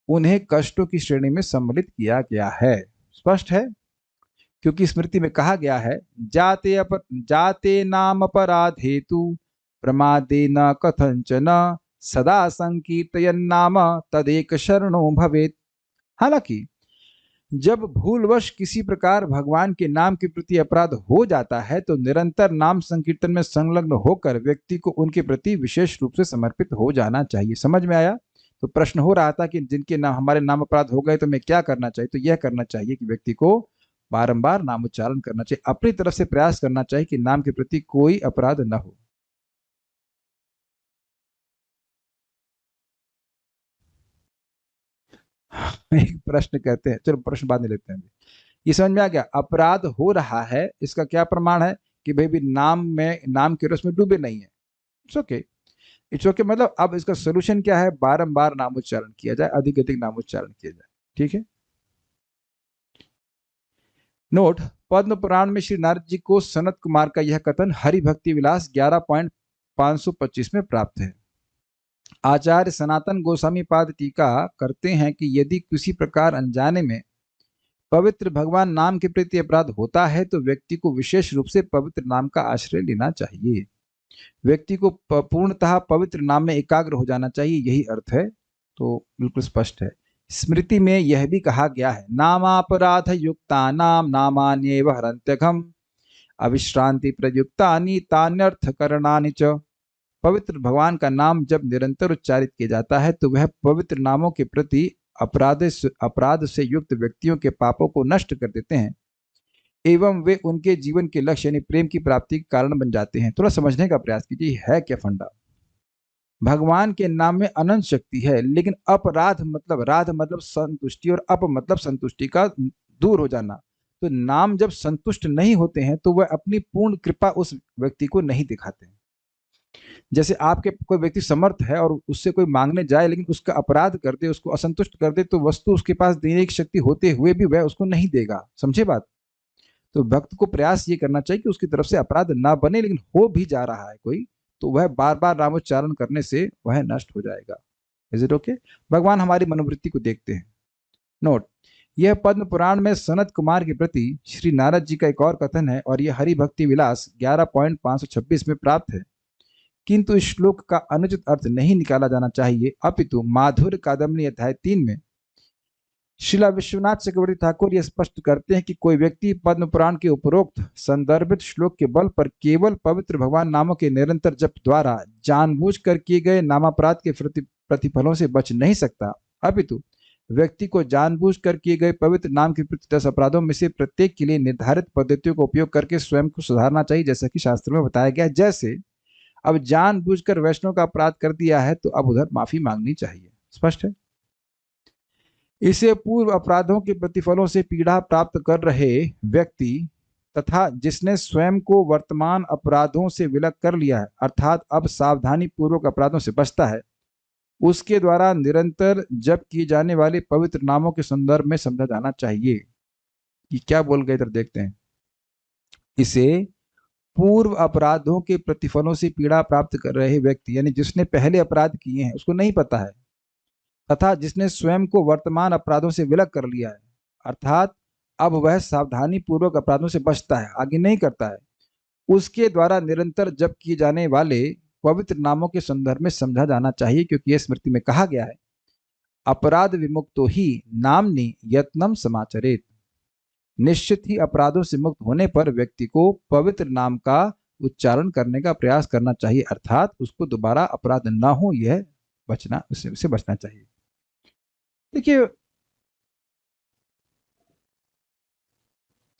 उन्हें कष्टों की श्रेणी में सम्मिलित किया गया है। स्पष्ट है, क्योंकि स्मृति में कहा गया है, जाते नाम अपराध हेतु प्रमादे न कथंचन सदा संकीर्तयन् नाम तदेक शरणो भवेत्। हालांकि जब भूलवश किसी प्रकार भगवान के नाम के प्रति अपराध हो जाता है तो निरंतर नाम संकीर्तन में संलग्न होकर व्यक्ति को उनके प्रति विशेष रूप से समर्पित हो जाना चाहिए। समझ में आया? तो प्रश्न हो रहा था कि जिनके नाम हमारे नाम अपराध हो गए तो मैं क्या करना चाहिए? तो यह करना चाहिए कि व्यक्ति को बारंबार नाम उच्चारण करना चाहिए, अपनी तरफ से प्रयास करना चाहिए कि नाम के प्रति कोई अपराध न हो। एक प्रश्न कहते हैं, चलो प्रश्न बाद में लेते हैं। ये समझ में आ गया? अपराध हो रहा है, इसका क्या प्रमाण है? कि भाई भी नाम के रस में डूबे नहीं है। It's okay, it's okay. मतलब अब इसका सोल्यूशन क्या है? बारंबार नाम उच्चारण किया जाए, अधिक अधिक नाम उच्चारण किया जाए। ठीक है। नोट, पद्म पुराण में श्री नारद जी को सनत कुमार का यह कथन हरि भक्ति विलास 11.525 में प्राप्त है। आचार्य सनातन गोस्वामी पाद टीका करते हैं कि यदि किसी प्रकार अनजाने में पवित्र भगवान नाम के प्रति अपराध होता है तो व्यक्ति को विशेष रूप से पवित्र नाम का आश्रय लेना चाहिए। व्यक्ति को पूर्णतः पवित्र नाम में एकाग्र हो जाना चाहिए, यही अर्थ है। तो बिल्कुल स्पष्ट है। स्मृति में यह भी कहा गया है, नामापराध युक्ता नाम नामान्येव हरन्त्यघम् अविश्रांति प्रयुक्तानि तान्यर्थ करणानि च। पवित्र भगवान का नाम जब निरंतर उच्चारित किया जाता है तो वह पवित्र नामों के प्रति अपराध से युक्त व्यक्तियों के पापों को नष्ट कर देते हैं एवं वे उनके जीवन के लक्ष्य यानी प्रेम की प्राप्ति के कारण बन जाते हैं। थोड़ा समझने का प्रयास कीजिए, है क्या फंडा? भगवान के नाम में अनंत शक्ति है, लेकिन अपराध मतलब राध मतलब संतुष्टि और अप मतलब संतुष्टि का दूर हो जाना। तो नाम जब संतुष्ट नहीं होते हैं तो वह अपनी पूर्ण कृपा उस व्यक्ति को नहीं दिखाते हैं। जैसे आपके कोई व्यक्ति समर्थ है और उससे कोई मांगने जाए लेकिन उसका अपराध कर दे, उसको असंतुष्ट कर दे, तो वस्तु उसके पास देने की शक्ति होते हुए भी वह उसको नहीं देगा। समझे बात? तो भक्त को प्रयास ये करना चाहिए कि उसकी तरफ से अपराध ना बने, लेकिन हो भी जा रहा है कोई तो वह बार बार नामोच्चारण करने से वह नष्ट हो जाएगा। Is it okay? भगवान हमारी मनोवृत्ति को देखते हैं। नोट, यह पद्म पुराण में सनत कुमार के प्रति श्री नारद जी का एक और कथन है और यह हरि भक्ति विलास 11.526 में प्राप्त है। किंतु इस श्लोक का अनुचित अर्थ नहीं निकाला जाना चाहिए, अपितु माधुर्य कादम्बनी अध्याय 3 में शिला विश्वनाथ चक्रवर्ती ठाकुर यह स्पष्ट करते हैं कि कोई व्यक्ति पद्म पुराण के उपरोक्त संदर्भित श्लोक के बल पर केवल पवित्र भगवान नामों के निरंतर जप द्वारा जानबूझकर किए गए नामापराध के प्रतिफलों से बच नहीं सकता, अपितु व्यक्ति को जानबूझकर किए गए पवित्र नाम के प्रति 10 अपराधों में से प्रत्येक के लिए निर्धारित पद्धतियों का उपयोग करके स्वयं को सुधारना चाहिए, जैसा कि शास्त्र में बताया गया है। जैसे अब जानबूझकर वैष्णव का अपराध कर दिया है तो अब उधर माफी मांगनी चाहिए। स्पष्ट है? इसे पूर्व अपराधों के प्रतिफलों से पीड़ा प्राप्त कर रहे व्यक्ति तथा जिसने स्वयं को वर्तमान अपराधों से विलग कर लिया है, अर्थात अब सावधानी पूर्वक अपराधों से बचता है, उसके द्वारा निरंतर जप किए जाने वाले पवित्र नामों के संदर्भ में समझा जाना चाहिए। कि क्या बोल गए, इधर देखते हैं। इसे पूर्व अपराधों के प्रतिफलों से पीड़ा प्राप्त कर रहे व्यक्ति यानी जिसने पहले अपराध किए हैं उसको नहीं पता है, तथा जिसने स्वयं को वर्तमान अपराधों से विलग कर लिया है, अर्थात अब वह सावधानी पूर्वक अपराधों से बचता है, आगे नहीं करता है। उसके द्वारा निरंतर जप किए जाने वाले पवित्र नामों के संदर्भ में समझा जाना चाहिए, क्योंकि यह स्मृति में कहा गया है, अपराध विमुक्तो ही नामनि यत्नम समाचरेत। निश्चित ही अपराधों से मुक्त होने पर व्यक्ति को पवित्र नाम का उच्चारण करने का प्रयास करना चाहिए, अर्थात उसको दोबारा अपराध न हो, यह बचना, उससे बचना चाहिए। देखिए,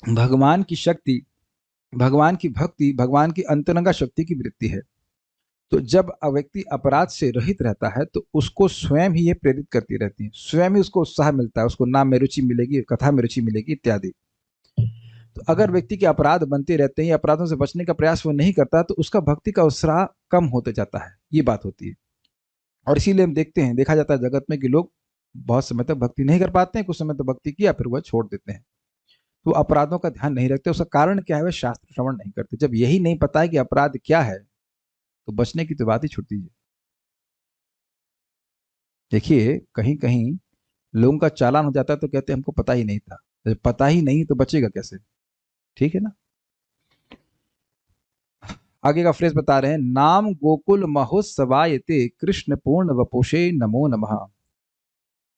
भगवान की शक्ति, भगवान की भक्ति, भगवान की अंतरंगा शक्ति की वृत्ति है। तो जब व्यक्ति अपराध से रहित रहता है तो उसको स्वयं ही ये प्रेरित करती रहती है, स्वयं ही उसको उत्साह मिलता है, उसको नाम में रुचि मिलेगी, कथा में रुचि मिलेगी इत्यादि। तो अगर व्यक्ति के अपराध बनते रहते हैं, अपराधों से बचने का प्रयास वो नहीं करता, तो उसका भक्ति का उत्साह कम होते जाता है, ये बात होती है। और इसीलिए हम देखते हैं, देखा जाता है जगत में कि लोग बहुत समय तक भक्ति नहीं कर पाते हैं, कुछ समय तक भक्ति किया फिर वह छोड़ देते हैं, तो अपराधों का ध्यान नहीं रखते। उसका कारण क्या है? वह शास्त्र श्रवण नहीं करते। जब यही नहीं पता है कि अपराध क्या है तो बचने की तो बात ही छूटती है। देखिए, कहीं कहीं लोगों का चालान हो जाता है तो कहते हैं हमको पता ही नहीं था। जब पता ही नहीं तो बचेगा कैसे? ठीक है ना। आगे का फ्रेज बता रहे हैं, नाम गोकुल महोत्सवायते कृष्ण पूर्ण वपुषे नमो नमः।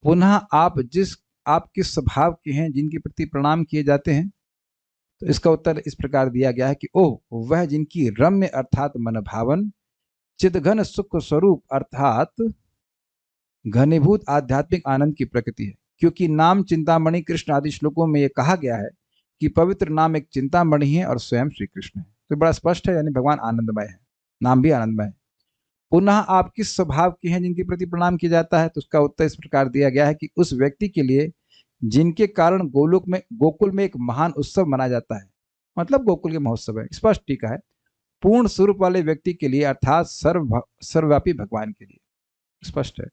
पुनः आप किस स्वभाव के हैं जिनके प्रति प्रणाम किए जाते हैं? तो इसका उत्तर इस प्रकार दिया गया है कि ओह, वह जिनकी रम्य अर्थात मन भावन चिदघन सुख स्वरूप अर्थात घनीभूत आध्यात्मिक आनंद की प्रकृति है। क्योंकि नाम चिंतामणि कृष्ण आदि श्लोकों में यह कहा गया है कि पवित्र नाम एक चिंतामणि है और स्वयं श्री कृष्ण है। तो बड़ा स्पष्ट है, यानी भगवान आनंदमय है, नाम भी आनंदमय है। पुनः आप किस स्वभाव के हैं जिनके प्रति प्रणाम किया जाता है? तो उसका उत्तर इस प्रकार दिया गया है कि उस व्यक्ति के लिए जिनके कारण गोकुल में एक महान उत्सव मनाया जाता है, मतलब गोकुल के महोत्सव है, स्पष्ट टीका है, पूर्ण स्वरूप वाले व्यक्ति के लिए अर्थात सर्वव्यापी भगवान के लिए, स्पष्ट है।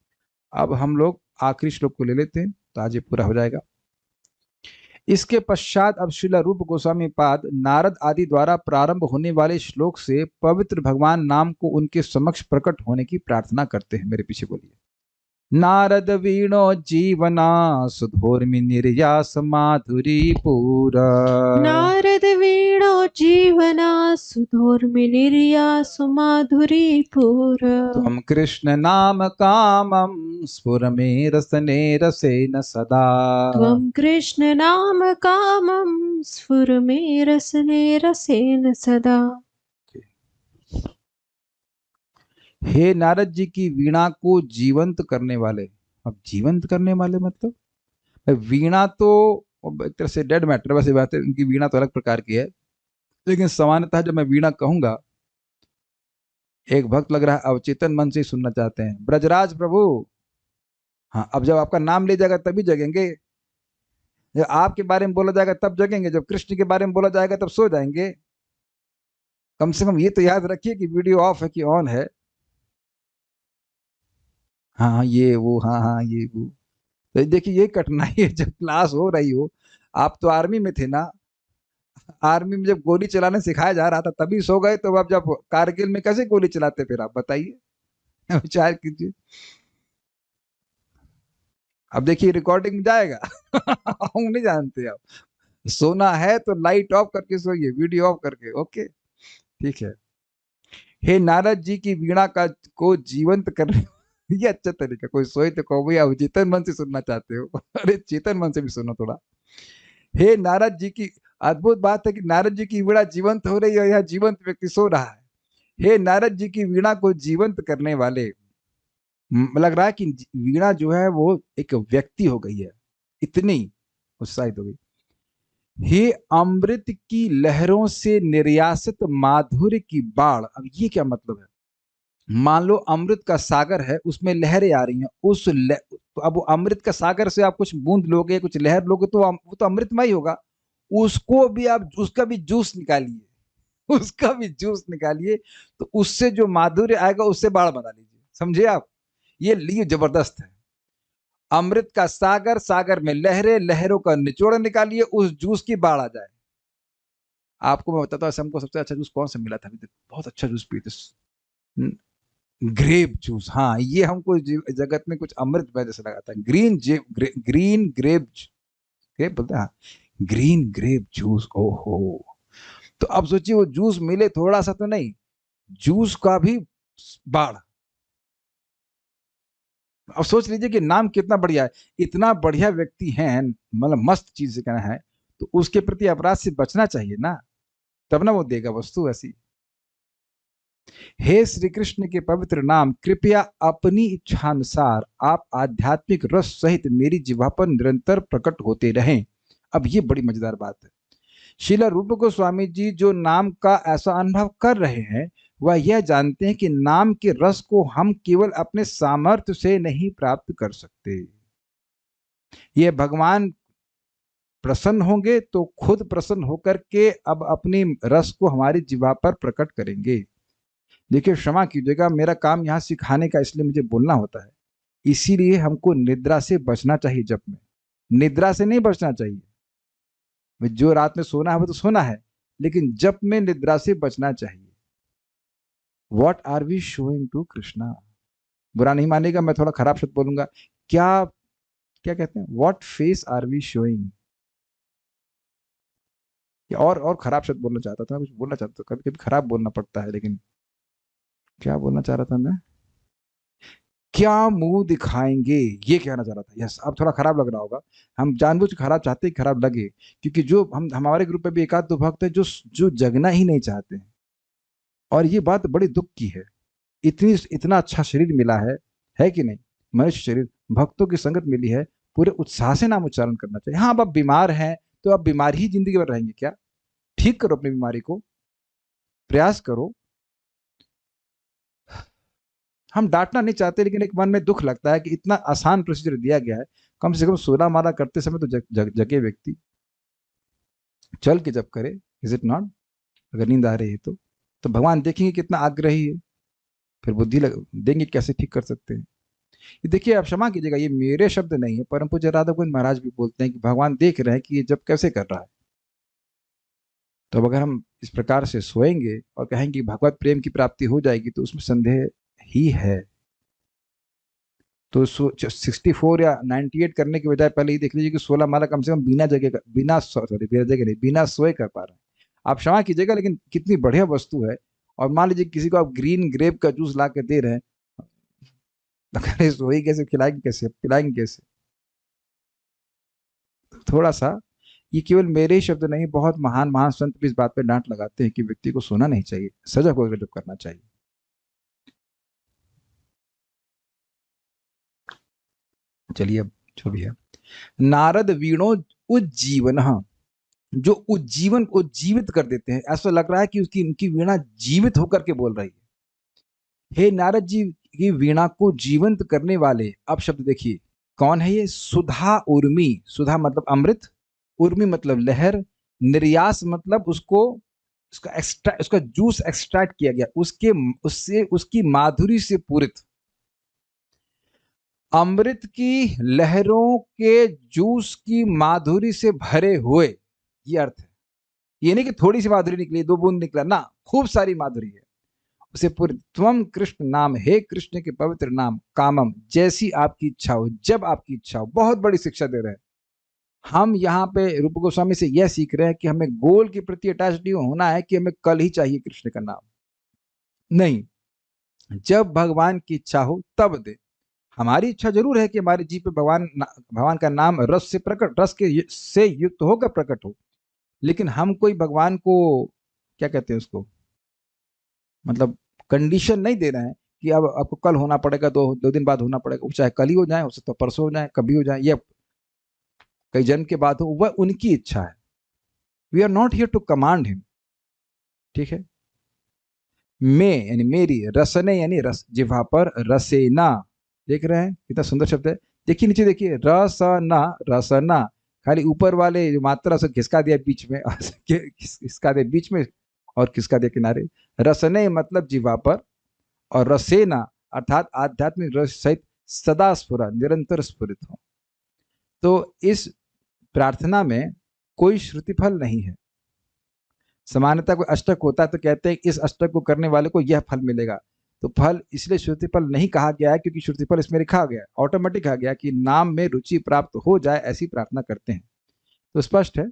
अब हम लोग आखिरी श्लोक को ले लेते हैं तो आज ये पूरा हो जाएगा। इसके पश्चात अब श्रील रूप गोस्वामी पाद नारद आदि द्वारा प्रारंभ होने वाले श्लोक से पवित्र भगवान नाम को उनके समक्ष प्रकट होने की प्रार्थना करते हैं। मेरे पीछे बोलिए। नारद वीणो जीवना सुधोर्मि निर्यास माधुरी पूरा। नारद वीणो जीवना सुधोर्मि निर्यास माधुरी पूरा। त्वं कृष्ण नाम कामं स्फुरमे रसने रसेन सदा। त्वं कृष्ण नाम कामं स्फुरमे रसने रसेन सदा। हे नारद जी की वीणा को जीवंत करने वाले। अब जीवंत करने वाले मतलब वीणा तो एक तरह से डेड मैटर, वैसे बात है, उनकी वीणा तो अलग प्रकार की है, लेकिन सामान्यतः जब मैं वीणा कहूंगा, एक भक्त लग रहा है अवचेतन मन से सुनना चाहते हैं, ब्रजराज प्रभु। हाँ, अब जब आपका नाम ले जाएगा तभी जगेंगे, जब आपके बारे में बोला जाएगा तब जगेंगे, जब कृष्ण के बारे में बोला जाएगा तब सो जाएंगे। कम से कम ये तो याद रखिए कि वीडियो ऑफ है कि ऑन है। हाँ ये वो, हाँ हाँ ये वो। तो देखिए, ये कठिनाई है जब क्लास हो रही हो। आप तो आर्मी में थे ना, आर्मी में जब गोली चलाने सिखाया जा रहा था तभी सो गए, तो अब जब कारगिल में कैसे गोली चलाते फिर आप बताइए, विचार कीजिए। अब देखिए रिकॉर्डिंग में जाएगा। हम नहीं जानते। अब सोना है तो लाइट ऑफ करके सोइए, वीडियो ऑफ करके। ओके, ठीक है। हे नारद जी की वीणा को जीवंत करने, ये अच्छा तरीका। कोई सोए तो कहो भैया चेतन मन से सुनना चाहते हो। अरे चेतन मन से भी सुनो थोड़ा। हे नारद जी की, अद्भुत बात है कि नारद जी की वीणा जीवंत हो रही है, यह जीवंत व्यक्ति सो रहा है। हे नारद जी की वीणा को जीवंत करने वाले, लग रहा है कि वीणा जो है वो एक व्यक्ति हो गई है, इतनी उत्साहित हो गई। हे अमृत की लहरों से निर्यासित माधुर्य की बाढ़। अब ये क्या मतलब है? मान लो अमृत का सागर है, उसमें लहरें आ रही हैं, तो अब अमृत का सागर से आप कुछ बूंद लोगे, कुछ लहर लोगे, तो वो तो अमृतमय होगा। उसको भी आप, उसका भी जूस निकालिए, उसका भी जूस निकालिए, तो उससे जो माधुर्य आएगा उससे बाढ़ बना लीजिए। समझे आप? ये जबरदस्त है। अमृत का सागर, सागर में लहरें, लहरों का निचोड़ निकालिए, उस जूस की बाढ़ आ जाए। आपको मैं बताता हूँ, हमको सबसे अच्छा जूस कौन सा मिला था, बहुत अच्छा जूस पीते, ग्रेप जूस। हाँ, ये हमको जगत में कुछ अमृत जैसे लगा था। ग्रीन ग्रेप ग्रेप बोलते हैं, ग्रीन ग्रेप जूस, ओहो। तो अब सोचिए वो जूस मिले थोड़ा सा तो नहीं, जूस का भी बाढ़। अब सोच लीजिए कि नाम कितना बढ़िया है, इतना बढ़िया व्यक्ति है, मतलब मस्त चीज से कहना है, तो उसके प्रति अपराध से बचना चाहिए ना, तब ना वो देगा वस्तु ऐसी। हे श्री कृष्ण के पवित्र नाम, कृपया अपनी इच्छानुसार आप आध्यात्मिक रस सहित मेरी जिह्वा पर निरंतर प्रकट होते रहें। अब ये बड़ी मजेदार बात है। श्रील रूप गोस्वामी जी जो नाम का ऐसा अनुभव कर रहे हैं, वह यह जानते हैं कि नाम के रस को हम केवल अपने सामर्थ्य से नहीं प्राप्त कर सकते। ये भगवान प्रसन्न होंगे तो खुद प्रसन्न होकर के अब अपनी रस को हमारी जिह्वा पर प्रकट करेंगे। देखिए, क्षमा कीजिएगा, मेरा काम यहाँ सिखाने का, इसलिए मुझे बोलना होता है। इसीलिए हमको निद्रा से बचना चाहिए। जब में निद्रा से नहीं बचना चाहिए, जो रात में सोना है वो तो सोना है, लेकिन जब में निद्रा से बचना चाहिए। What are we showing to Krishna? बुरा नहीं मानेगा, मैं थोड़ा खराब शब्द बोलूंगा। क्या क्या कहते हैं, what face are we showing? और खराब शब्द बोलना चाहता था, कुछ बोलना चाहता था, कभी कभी खराब बोलना पड़ता है, लेकिन क्या बोलना चाह रहा था मैं, क्या मुंह दिखाएंगे, ये कहना चाह रहा था। यस, अब थोड़ा खराब लग रहा होगा, हम जानबूझ के खराब चाहते हैं, खराब लगे, क्योंकि जो हमारे ग्रुप में भी एक आध दो भक्त है जो जो जगना ही नहीं चाहते हैं, और ये बात बड़ी दुख की है। इतना अच्छा शरीर मिला है कि नहीं, मनुष्य शरीर, भक्तों की संगत मिली है, पूरे उत्साह से नाम उच्चारण करना चाहिए। हाँ, अब आप बीमार हैं तो आप बीमार ही जिंदगी भर रहेंगे क्या? ठीक करो अपनी बीमारी को, प्रयास करो। हम डांटना नहीं चाहते, लेकिन एक मन में दुख लगता है कि इतना आसान प्रोसीजर दिया गया है, कम से कम 16 माला करते समय तो जगे व्यक्ति चल के जब करे, इज इट नॉट? अगर नींद आ रही है तो भगवान देखेंगे कितना आग्रही है, फिर बुद्धि देंगे कैसे ठीक कर सकते हैं। ये देखिए, आप क्षमा कीजिएगा, ये मेरे शब्द नहीं है, परम पूज्य राधा गोविंद महाराज भी बोलते हैं कि भगवान देख रहे हैं कि ये जब कैसे कर रहा है। तो अब अगर हम इस प्रकार से सोएंगे और कहेंगे कि भगवत प्रेम की प्राप्ति हो जाएगी, तो उसमें संदेह ही है। तो 64 या 98 करने के बजाय पहले ही देख लीजिए कि 16 माला कम से कम बिना जगह, बिना जगह नहीं, बिना सोए कर पा रहे हैं। आप क्षमा कीजिएगा, लेकिन कितनी बढ़िया वस्तु है। और मान लीजिए किसी को आप ग्रीन ग्रेप का जूस ला के दे रहे हैं, सोई कैसे, खिलाएंगे कैसे, पिलाएंगे कैसे? थोड़ा सा, ये केवल मेरे ही शब्द नहीं, बहुत महान महान संत भी इस बात पे डांट लगाते हैं कि व्यक्ति को सोना नहीं चाहिए, सजग होकर जब करना चाहिए। चलिए, अब जो भी है, नारद वीणो उज्जीवन, जो उज्जीवित कर देते हैं, ऐसा लग रहा है कि उनकी वीणा जीवित होकर के बोल रही है। हे नारद जी की वीणा को जीवंत करने वाले, अब शब्द देखिए कौन है ये? सुधा उर्मी, सुधा मतलब अमृत, उर्मी मतलब लहर, निर्यास मतलब उसका जूस एक्सट्रैक्ट किया गया, उसकी माधुरी से पूरित, अमृत की लहरों के जूस की माधुरी से भरे हुए, ये अर्थ है। ये नहीं कि थोड़ी सी माधुरी निकली, 2 बूंद निकला ना, खूब सारी माधुरी है उसे पूरी। त्वम कृष्ण नाम, हे कृष्ण के पवित्र नाम, कामम, जैसी आपकी इच्छा हो, जब आपकी इच्छा हो। बहुत बड़ी शिक्षा दे रहे हैं हम यहाँ पे। रूप गोस्वामी से यह सीख रहे हैं कि हमें गोल के प्रति अटैच नहीं होना है कि हमें कल ही चाहिए कृष्ण का नाम, नहीं, जब भगवान की इच्छा हो तब दे। हमारी इच्छा जरूर है कि हमारे जी पे भगवान का नाम रस से प्रकट, से युक्त होकर प्रकट हो, लेकिन हम कोई भगवान को, क्या कहते हैं उसको, मतलब कंडीशन नहीं दे रहे हैं कि अब आपको कल होना पड़ेगा, 2 दिन बाद होना पड़ेगा, चाहे कल ही हो जाए, हो सकता है परसों हो जाए, कभी हो जाए, या कई जन्म के बाद हो, वह उनकी इच्छा है। We are not here to command him, ठीक है। मैं यानी मेरी, रसने यानी रस, जिह्वा पर, रसेना, देख रहे हैं कितना सुंदर शब्द है। देखिए नीचे देखिए, रसना, रसना, खाली ऊपर वाले जो मात्रा से खिसका दिया बीच में, खिसका दिया बीच में और खिसका दिया किनारे। रसने मतलब जिह्वा पर, और रसेना अर्थात आध्यात्मिक रस सहित सदा स्फुरा, निरंतर स्फुरित हो। तो इस प्रार्थना में कोई श्रुति फल नहीं है। सामान्यतः कोई अष्टक होता है तो कहते हैं इस अष्टक को करने वाले को यह फल मिलेगा, तो फल इसलिए श्रुति फल नहीं कहा गया है क्योंकि श्रुति फल इसमें लिखा गया, ऑटोमेटिक कहा गया कि नाम में रुचि प्राप्त हो जाए, ऐसी प्रार्थना करते हैं। तो स्पष्ट है,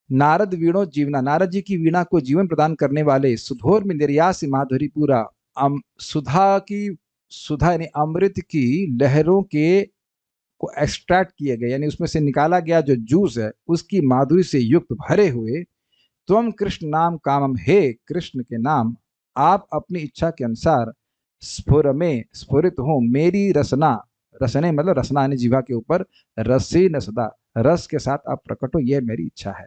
नारद वीणो जीवना, नारद जी की वीणा को जीवन प्रदान करने वाले, सुधोर में निर्यास माधुरी पूरा, सुधा यानी अमृत की लहरों के को एक्सट्रैक्ट किए गए, यानी उसमें से निकाला गया जो जूस है उसकी माधुरी से युक्त भरे हुए, त्वम कृष्ण नाम कामम, हे कृष्ण के नाम आप अपनी इच्छा के अनुसार स्फुर में स्फुरित हो मेरी रसना, रसने मतलब रसना यानी जीवा के ऊपर, रसे न सदा, रस के साथ आप प्रकट हो, यह मेरी इच्छा है।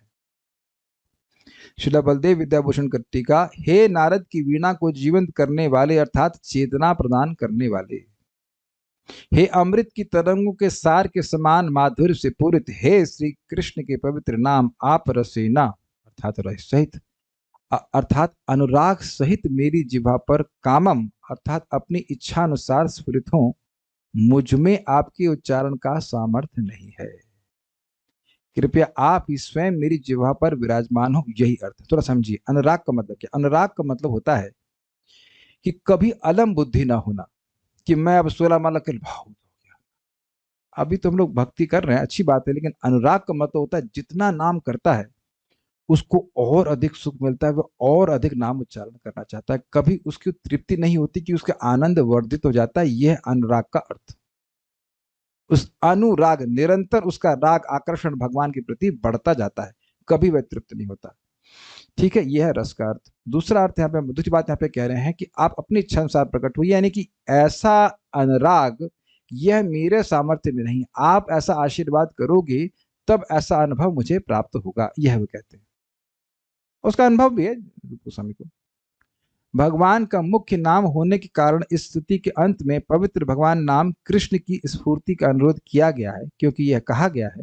श्रील बलदेव विद्याभूषण की टीका, हे नारद की वीणा को जीवंत करने वाले अर्थात चेतना प्रदान करने वाले, हे अमृत की तरंगों के सार के समान माधुर्य से पूरित, हे श्री कृष्ण के पवित्र नाम आप रसेना अर्थात रस सहित, अर्थात अनुराग सहित मेरी जिह्वा पर कामम अर्थात अपनी इच्छा अनुसार स्फुरित हो, मुझ में आपके उच्चारण का सामर्थ्य नहीं है, कृपया आप ही स्वयं मेरी जिह्वा पर विराजमान हो, यही अर्थ। थोड़ा समझिए अनुराग का मतलब क्या। अनुराग का मतलब होता है कि कभी अलम बुद्धि ना होना कि मैं अब 16 माला के भाव हो गया। अभी तो हम लोग भक्ति कर रहे हैं, अच्छी बात है, लेकिन अनुराग का मतलब होता है जितना नाम करता है उसको और अधिक सुख मिलता है, वह और अधिक नाम उच्चारण करना चाहता है, कभी उसकी तृप्ति नहीं होती कि उसका आनंद वर्धित हो जाता है, यह अनुराग का अर्थ। उस अनुराग निरंतर उसका राग आकर्षण भगवान के प्रति बढ़ता जाता है, कभी वह तृप्त नहीं होता। ठीक है, यह है रस का अर्थ। दूसरा अर्थ यहाँ पे, दूसरी बात यहाँ पे कह रहे हैं कि आप अपनी इच्छा अनुसार प्रकट हुई, यानी कि ऐसा अनुराग यह मेरे सामर्थ्य में नहीं, आप ऐसा आशीर्वाद करोगे तब ऐसा अनुभव मुझे प्राप्त होगा, यह वो कहते हैं। उसका अनुभव भी है गोस्वामी को। भगवान का मुख्य नाम होने के कारण इस स्तुति के अंत में पवित्र भगवान नाम कृष्ण की स्फूर्ति का अनुरोध किया गया है, क्योंकि यह कहा गया है,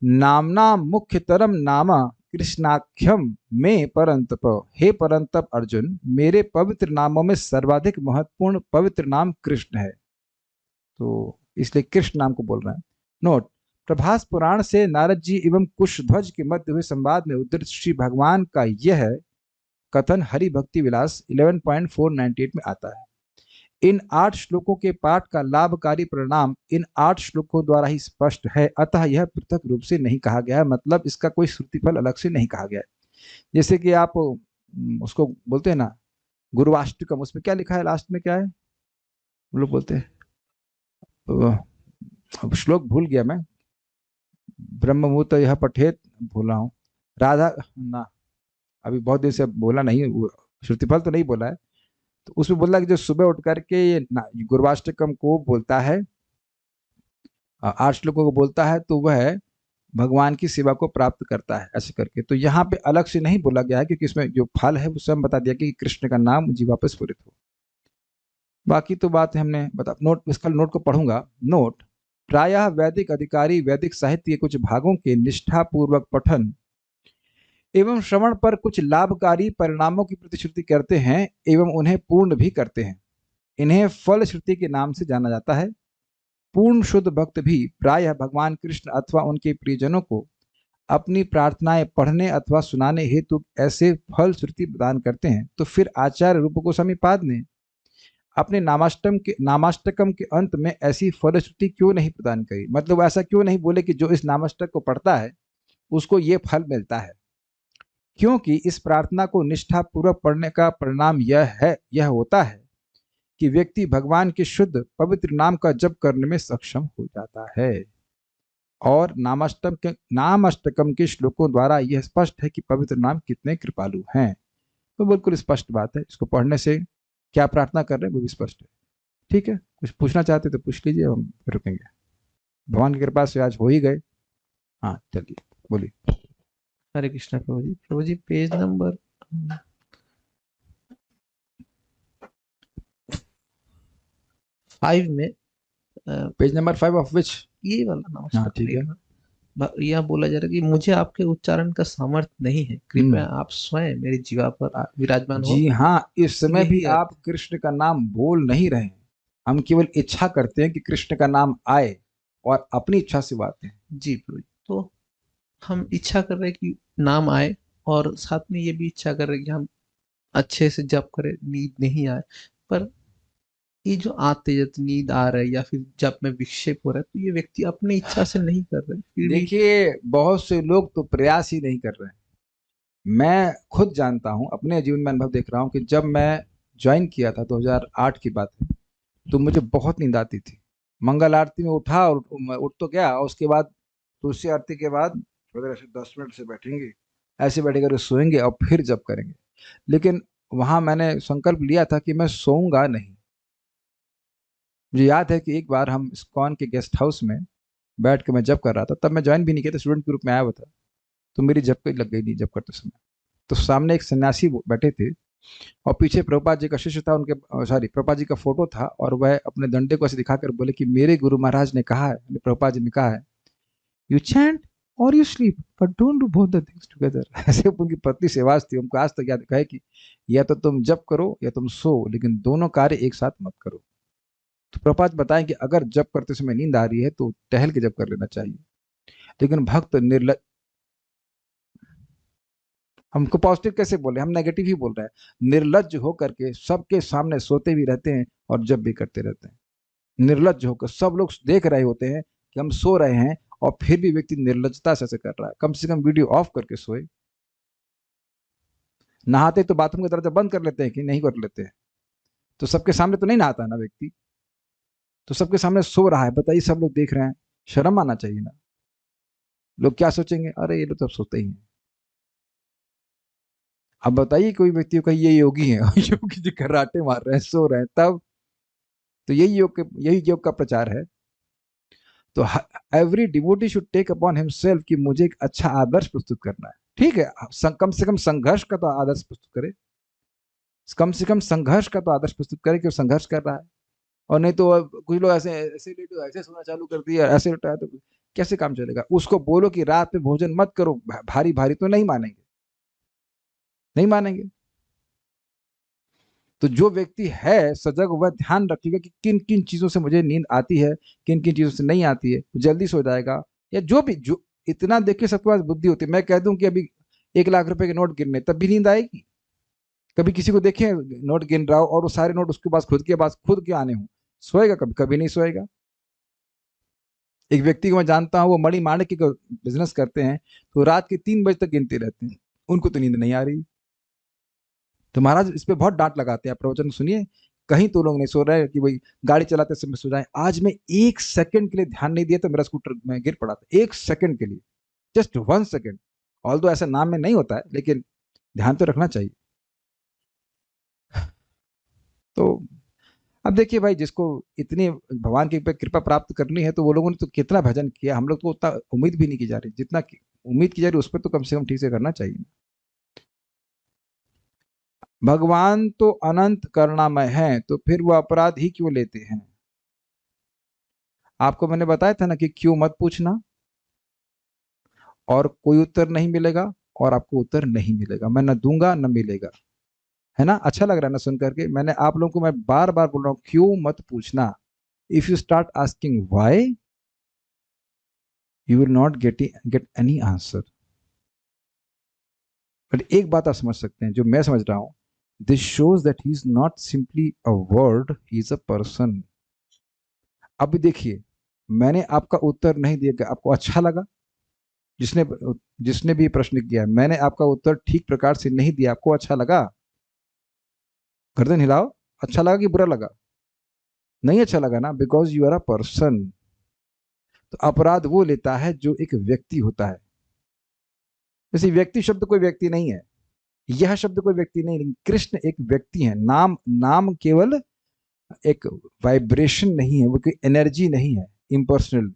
नामना मुख्यतरम नामा कृष्णाख्यम में परंतप, हे परंतप अर्जुन, मेरे पवित्र नामों में सर्वाधिक महत्वपूर्ण पवित्र नाम कृष्ण है, तो इसलिए कृष्ण नाम को बोल रहे हैं। नोट, प्रभास पुराण से नारद जी एवं कुशध्वज के मध्य हुए संवाद में उद्धृत श्री भगवान का यह कथन हरि भक्ति विलास 11.498 में आता है। इन 8 श्लोकों के पाठ का लाभकारी परिणाम इन 8 श्लोकों द्वारा ही स्पष्ट है, अतः यह पृथक रूप से नहीं कहा गया है, मतलब इसका कोई श्रुतिफल अलग से नहीं कहा गया है। जैसे कि आप उसको बोलते हैं ना गुरुवाष्टकम, उसमें क्या लिखा है लास्ट में, क्या है हम लोग बोलते हैं, अब श्लोक भूल गया मैं, ब्रह्ममुहूर्त यह पठेत, भूला हूँ, राधा ना, अभी बहुत देर से बोला नहीं, श्रुतिफल तो नहीं बोला है, तो उसमें बोला कि जो सुबह उठ करके ये गुरुवाष्टकम को बोलता है, 8 श्लोकों को बोलता है, तो वह भगवान की सेवा को प्राप्त करता है ऐसे करके। तो यहाँ पे अलग से नहीं बोला गया है, क्योंकि इसमें जो फल है वो स्वयं बता दिया कि कृष्ण का नाम जी वापस स्फुरित हो। बाकी तो बात हमने बता, नोट इसका नोट को पढ़ूंगा। नोट, प्रायः वैदिक अधिकारी वैदिक साहित्य के कुछ भागों के निष्ठापूर्वक पठन एवं श्रवण पर कुछ लाभकारी परिणामों की प्रतिश्रुति करते हैं एवं उन्हें पूर्ण भी करते हैं। इन्हें फल श्रुति के नाम से जाना जाता है। पूर्ण शुद्ध भक्त भी प्रायः भगवान कृष्ण अथवा उनके प्रियजनों को अपनी प्रार्थनाएं पढ़ने अथवा सुनाने हेतु ऐसे फल श्रुति प्रदान करते हैं। तो फिर आचार्य रूप गोस्वामी पाद ने अपने नामाष्टकम के अंत में ऐसी फल श्रुति क्यों नहीं प्रदान करी, मतलब ऐसा क्यों नहीं बोले कि जो इस नामाष्टक को पढ़ता है उसको ये फल मिलता है, क्योंकि इस प्रार्थना को निष्ठापूर्वक पढ़ने का परिणाम यह होता है कि व्यक्ति भगवान के शुद्ध पवित्र नाम का जप करने में सक्षम हो जाता है। और नामाष्टकम के श्लोकों द्वारा यह स्पष्ट है कि पवित्र नाम कितने कृपालु हैं। तो बिल्कुल स्पष्ट बात है, इसको पढ़ने से क्या प्रार्थना कर रहे हैं वो भी स्पष्ट है। ठीक है, कुछ पूछना चाहते तो पूछ लीजिए, हम रुकेंगे। भगवान की कृपा से आज हो ही गए। हाँ चलिए बोलिए। हरे कृष्णा प्रभु जी। प्रभु जी पेज नंबर 5 में, पेज नंबर 5 ऑफ विच, ये वाला नाम। हाँ ठीक है। यह बोला जा रहा है कि मुझे आपके उच्चारण का सामर्थ्य नहीं है, कृपया आप स्वयं मेरी जीवा पर विराजमान हो। जी हाँ, इस समय भी आप कृष्ण का नाम बोल नहीं रहे हैं, हम केवल इच्छा करते हैं कि कृष्ण का नाम आए और अपनी इच्छा से बातें हैं। जी प्रभु, तो हम इच्छा कर रहे हैं कि नाम आए और साथ में ये भी इच्छा कर रहे हैं कि हम अच्छे से जप करें, नींद नहीं आए, पर ये जो आते जब नींद आ रहा है या फिर जब में विक्षेप हो रहा है, तो ये व्यक्ति अपनी इच्छा से नहीं कर रहे, फिर भी देखिए बहुत से लोग तो प्रयास ही नहीं कर रहे हैं। मैं खुद जानता हूं, अपने जीवन में अनुभव देख रहा हूं कि जब मैं ज्वाइन किया था 2008 की बात है, तो मुझे बहुत नींद आती थी। मंगल आरती में उठा और मैं उठ तो गया, और उसके बाद तुलसी आरती के बाद अगर ऐसे 10 मिनट से बैठेंगे, ऐसे बैठेकर सोएंगे और फिर जब करेंगे। लेकिन वहां मैंने संकल्प लिया था कि मैं सोऊंगा नहीं। मुझे याद है कि एक बार हम इस्कॉन के गेस्ट हाउस में बैठ के मैं जब कर रहा था, तब मैं ज्वाइन भी नहीं किया था, स्टूडेंट के रूप में आया हुआ था। तो मेरी जब कोई लग गई नहीं जब करते समय। तो सामने एक सन्यासी बैठे थे और पीछे प्रभुपाद जी का शिष्य था, उनके सॉरी प्रभुपाद जी का फोटो था, और वह अपने डंडे को ऐसे दिखाकर बोले कि मेरे गुरु महाराज ने कहा है, प्रभुपाद जी ने कहा है, यू चैंट और you sleep but don't do both the things together. ऐसे उनकी पतली सी आवाज थी। उनको आज तक याद है कि या तो तुम जप करो या तुम सो, लेकिन दोनों कार्य एक साथ मत करो। तो प्रभुपाद बताएं कि अगर जप करते समय नींद आ रही है तो टहल के जप कर लेना चाहिए। लेकिन भक्त निर्लज, हमको पॉजिटिव कैसे बोले, हम नेगेटिव ही बोल रहे हैं। निर्लज होकर के सबके सामने सोते भी रहते हैं और जब भी करते रहते हैं। निर्लज होकर सब लोग देख रहे होते हैं कि हम सो रहे हैं, और फिर भी व्यक्ति निर्लजता से कर रहा है। कम से कम वीडियो ऑफ करके सोए। नहाते तो बाथरूम का दरवाजा बंद कर लेते हैं कि नहीं कर लेते हैं? तो सबके सामने तो नहीं नहाता ना व्यक्ति, तो सबके सामने सो रहा है, बताइए सब लोग देख रहे हैं, शर्म आना चाहिए ना। लोग क्या सोचेंगे, अरे ये लोग तो सोते ही हैं। अब बताइए कोई व्यक्ति को ये योगी है और योगी जी कराटे मार रहे हैं, सो रहे हैं, तब तो यही योग का प्रचार है। तो every devotee should take upon himself कि मुझे एक अच्छा आदर्श प्रस्तुत करना है। ठीक है, कम से कम संघर्ष का तो आदर्श प्रस्तुत करे, कम से कम संघर्ष का तो आदर्श प्रस्तुत करे कि वो संघर्ष कर रहा है। और नहीं तो कुछ लोग ऐसे ऐसे लेटो ऐसे सोना चालू कर दिया, ऐसे लेटा, तो कैसे काम चलेगा। उसको बोलो कि रात में भोजन मत करो भारी भारी, तो नहीं मानेंगे, नहीं मानेंगे। तो जो व्यक्ति है सजग, वह ध्यान रखेगा कि किन किन चीजों से मुझे नींद आती है, किन किन चीजों से नहीं आती है, जल्दी सो जाएगा। या जो भी, जो इतना देखिए सबके पास बुद्धि होती है। मैं कह दूं कि अभी 1 लाख रुपए के नोट गिनने, तब भी नींद आएगी? कभी किसी को देखे नोट गिन रहा हो और वो सारे नोट उसके पास खुद के आने हो, सोएगा? कभी कभी नहीं सोएगा। एक व्यक्ति को मैं जानता हूं, वो मणि माणिक का बिजनेस करते हैं, तो रात के 3 बजे तक गिनते रहते हैं, उनको तो नींद नहीं आ रही। तो महाराज इस पे बहुत डांट लगाते हैं, आप प्रवचन सुनिए, कहीं तो लोग नहीं सो रहे कि भाई गाड़ी चलाते समय सो जाए। आज मैं 1 सेकंड के लिए ध्यान नहीं दिया तो मेरा स्कूटर में गिर पड़ा था, 1 सेकंड के लिए, जस्ट 1 सेकंड। ऑल्दो ऐसा नाम में नहीं होता है, लेकिन ध्यान तो रखना चाहिए। तो अब देखिए भाई, जिसको इतनी भगवान की कृपा प्राप्त करनी है, तो वो लोगों ने तो कितना भजन किया। हम लोग तो उतना उम्मीद भी नहीं की जा रही, जितना उम्मीद की जा रही उस पर तो कम से कम ठीक से करना चाहिए। भगवान तो अनंत करुणामय है, तो फिर वो अपराध ही क्यों लेते हैं? आपको मैंने बताया था ना कि क्यों मत पूछना, और कोई उत्तर नहीं मिलेगा, और आपको उत्तर नहीं मिलेगा, मैं न दूंगा न मिलेगा। है ना? अच्छा लग रहा है ना सुन करके? मैंने आप लोगों को मैं बार बार बोल रहा हूं, क्यों मत पूछना। If you start asking why, you will not get any answer. But एक बात आप समझ सकते हैं, जो मैं समझ रहा हूं, this shows that he is not simply a word, he is a person. अब देखिए, मैंने आपका उत्तर नहीं दिया, कि आपको अच्छा लगा? जिसने जिसने भी प्रश्न किया, मैंने आपका उत्तर ठीक प्रकार से नहीं दिया, आपको अच्छा लगा? गर्दन हिलाओ। अच्छा लगा कि बुरा लगा? नहीं अच्छा लगा ना, because you are a person. तो अपराध वो लेता है जो एक व्यक्ति होता है। जैसे व्यक्ति शब्द कोई व्यक्ति नहीं है, यह शब्द कोई व्यक्ति नहीं, लेकिन कृष्ण एक व्यक्ति है। नाम केवल एक वाइब्रेशन नहीं है, वो कोई एनर्जी नहीं है इम्पर्सनल,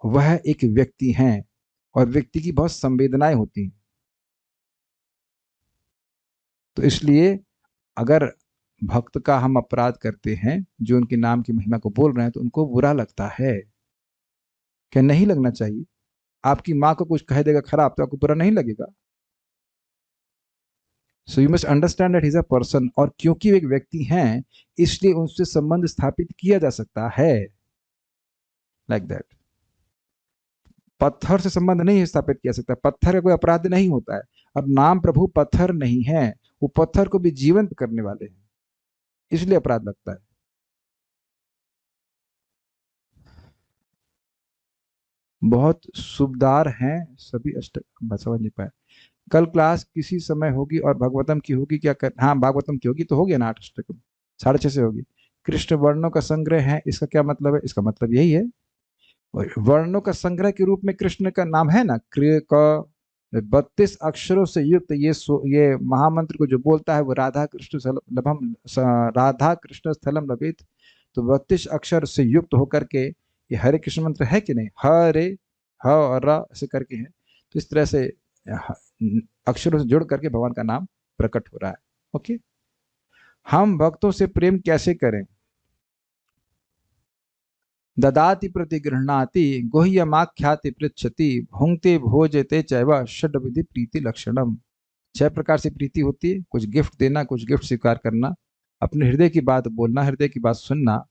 वह एक व्यक्ति है, और व्यक्ति की बहुत संवेदनाएं होती हैं। तो इसलिए अगर भक्त का हम अपराध करते हैं, जो उनके नाम की महिमा को बोल रहे हैं, तो उनको बुरा लगता है। क्या नहीं लगना चाहिए? आपकी माँ को कुछ कह देगा खराब, तो आपको बुरा नहीं लगेगा? So you must understand that he is a person, और क्योंकि वे एक व्यक्ति हैं, इसलिए उनसे संबंध स्थापित किया जा सकता है, लाइक दैट। पत्थर से संबंध नहीं स्थापित किया सकता, पत्थर का कोई अपराध नहीं होता है। और नाम प्रभु पत्थर नहीं है, वो पत्थर को भी जीवंत करने वाले हैं, इसलिए अपराध लगता है। बहुत शुभदार हैं सभी अष्टक। मैं समझ नहीं पाया। कल क्लास किसी समय होगी और भागवतम की होगी क्या कर? हाँ, भागवतम की होगी तो हो गया ना 8 अष्टकम, 6:30 से होगी। कृष्ण वर्णों का संग्रह है, इसका क्या मतलब है? इसका मतलब यही है, वर्णों का संग्रह के रूप में कृष्ण का नाम है ना। क्रिय का 32 अक्षरों से युक्त ये महामंत्र को जो बोलता है वो राधा कृष्ण लभम राधा कृष्ण स्थलम लभित। तो 32 अक्षर से युक्त होकर के ये हरे कृष्ण मंत्र है कि नहीं? हरे, ह और र ऐसे करके है। तो इस तरह से अक्षरों से जुड़ करके भगवान का नाम प्रकट हो रहा है। ओके, हम भक्तों से प्रेम कैसे करें? ददाति प्रतिगृह्णाति गुह्यमाख्याति पृच्छति भुंक्ते भोजते चैव षड्विधि प्रीति लक्षणम। 6 प्रकार से प्रीति होती है, कुछ गिफ्ट देना, कुछ गिफ्ट स्वीकार करना, अपने हृदय की बात बोलना, हृदय की बात सुनना,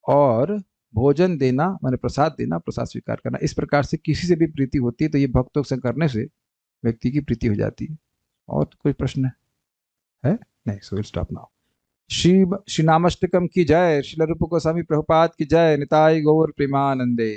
और भोजन देना माने प्रसाद देना, प्रसाद स्वीकार करना। इस प्रकार से किसी से भी प्रीति होती है तो ये भक्तों से करने से व्यक्ति की प्रीति हो जाती है। और तो कोई प्रश्न है? नहीं, so will stop now. Shri Namashtakam की जय। श्रील रूप गोस्वामी प्रभुपाद की जय। निताई गौर प्रेमानंदे।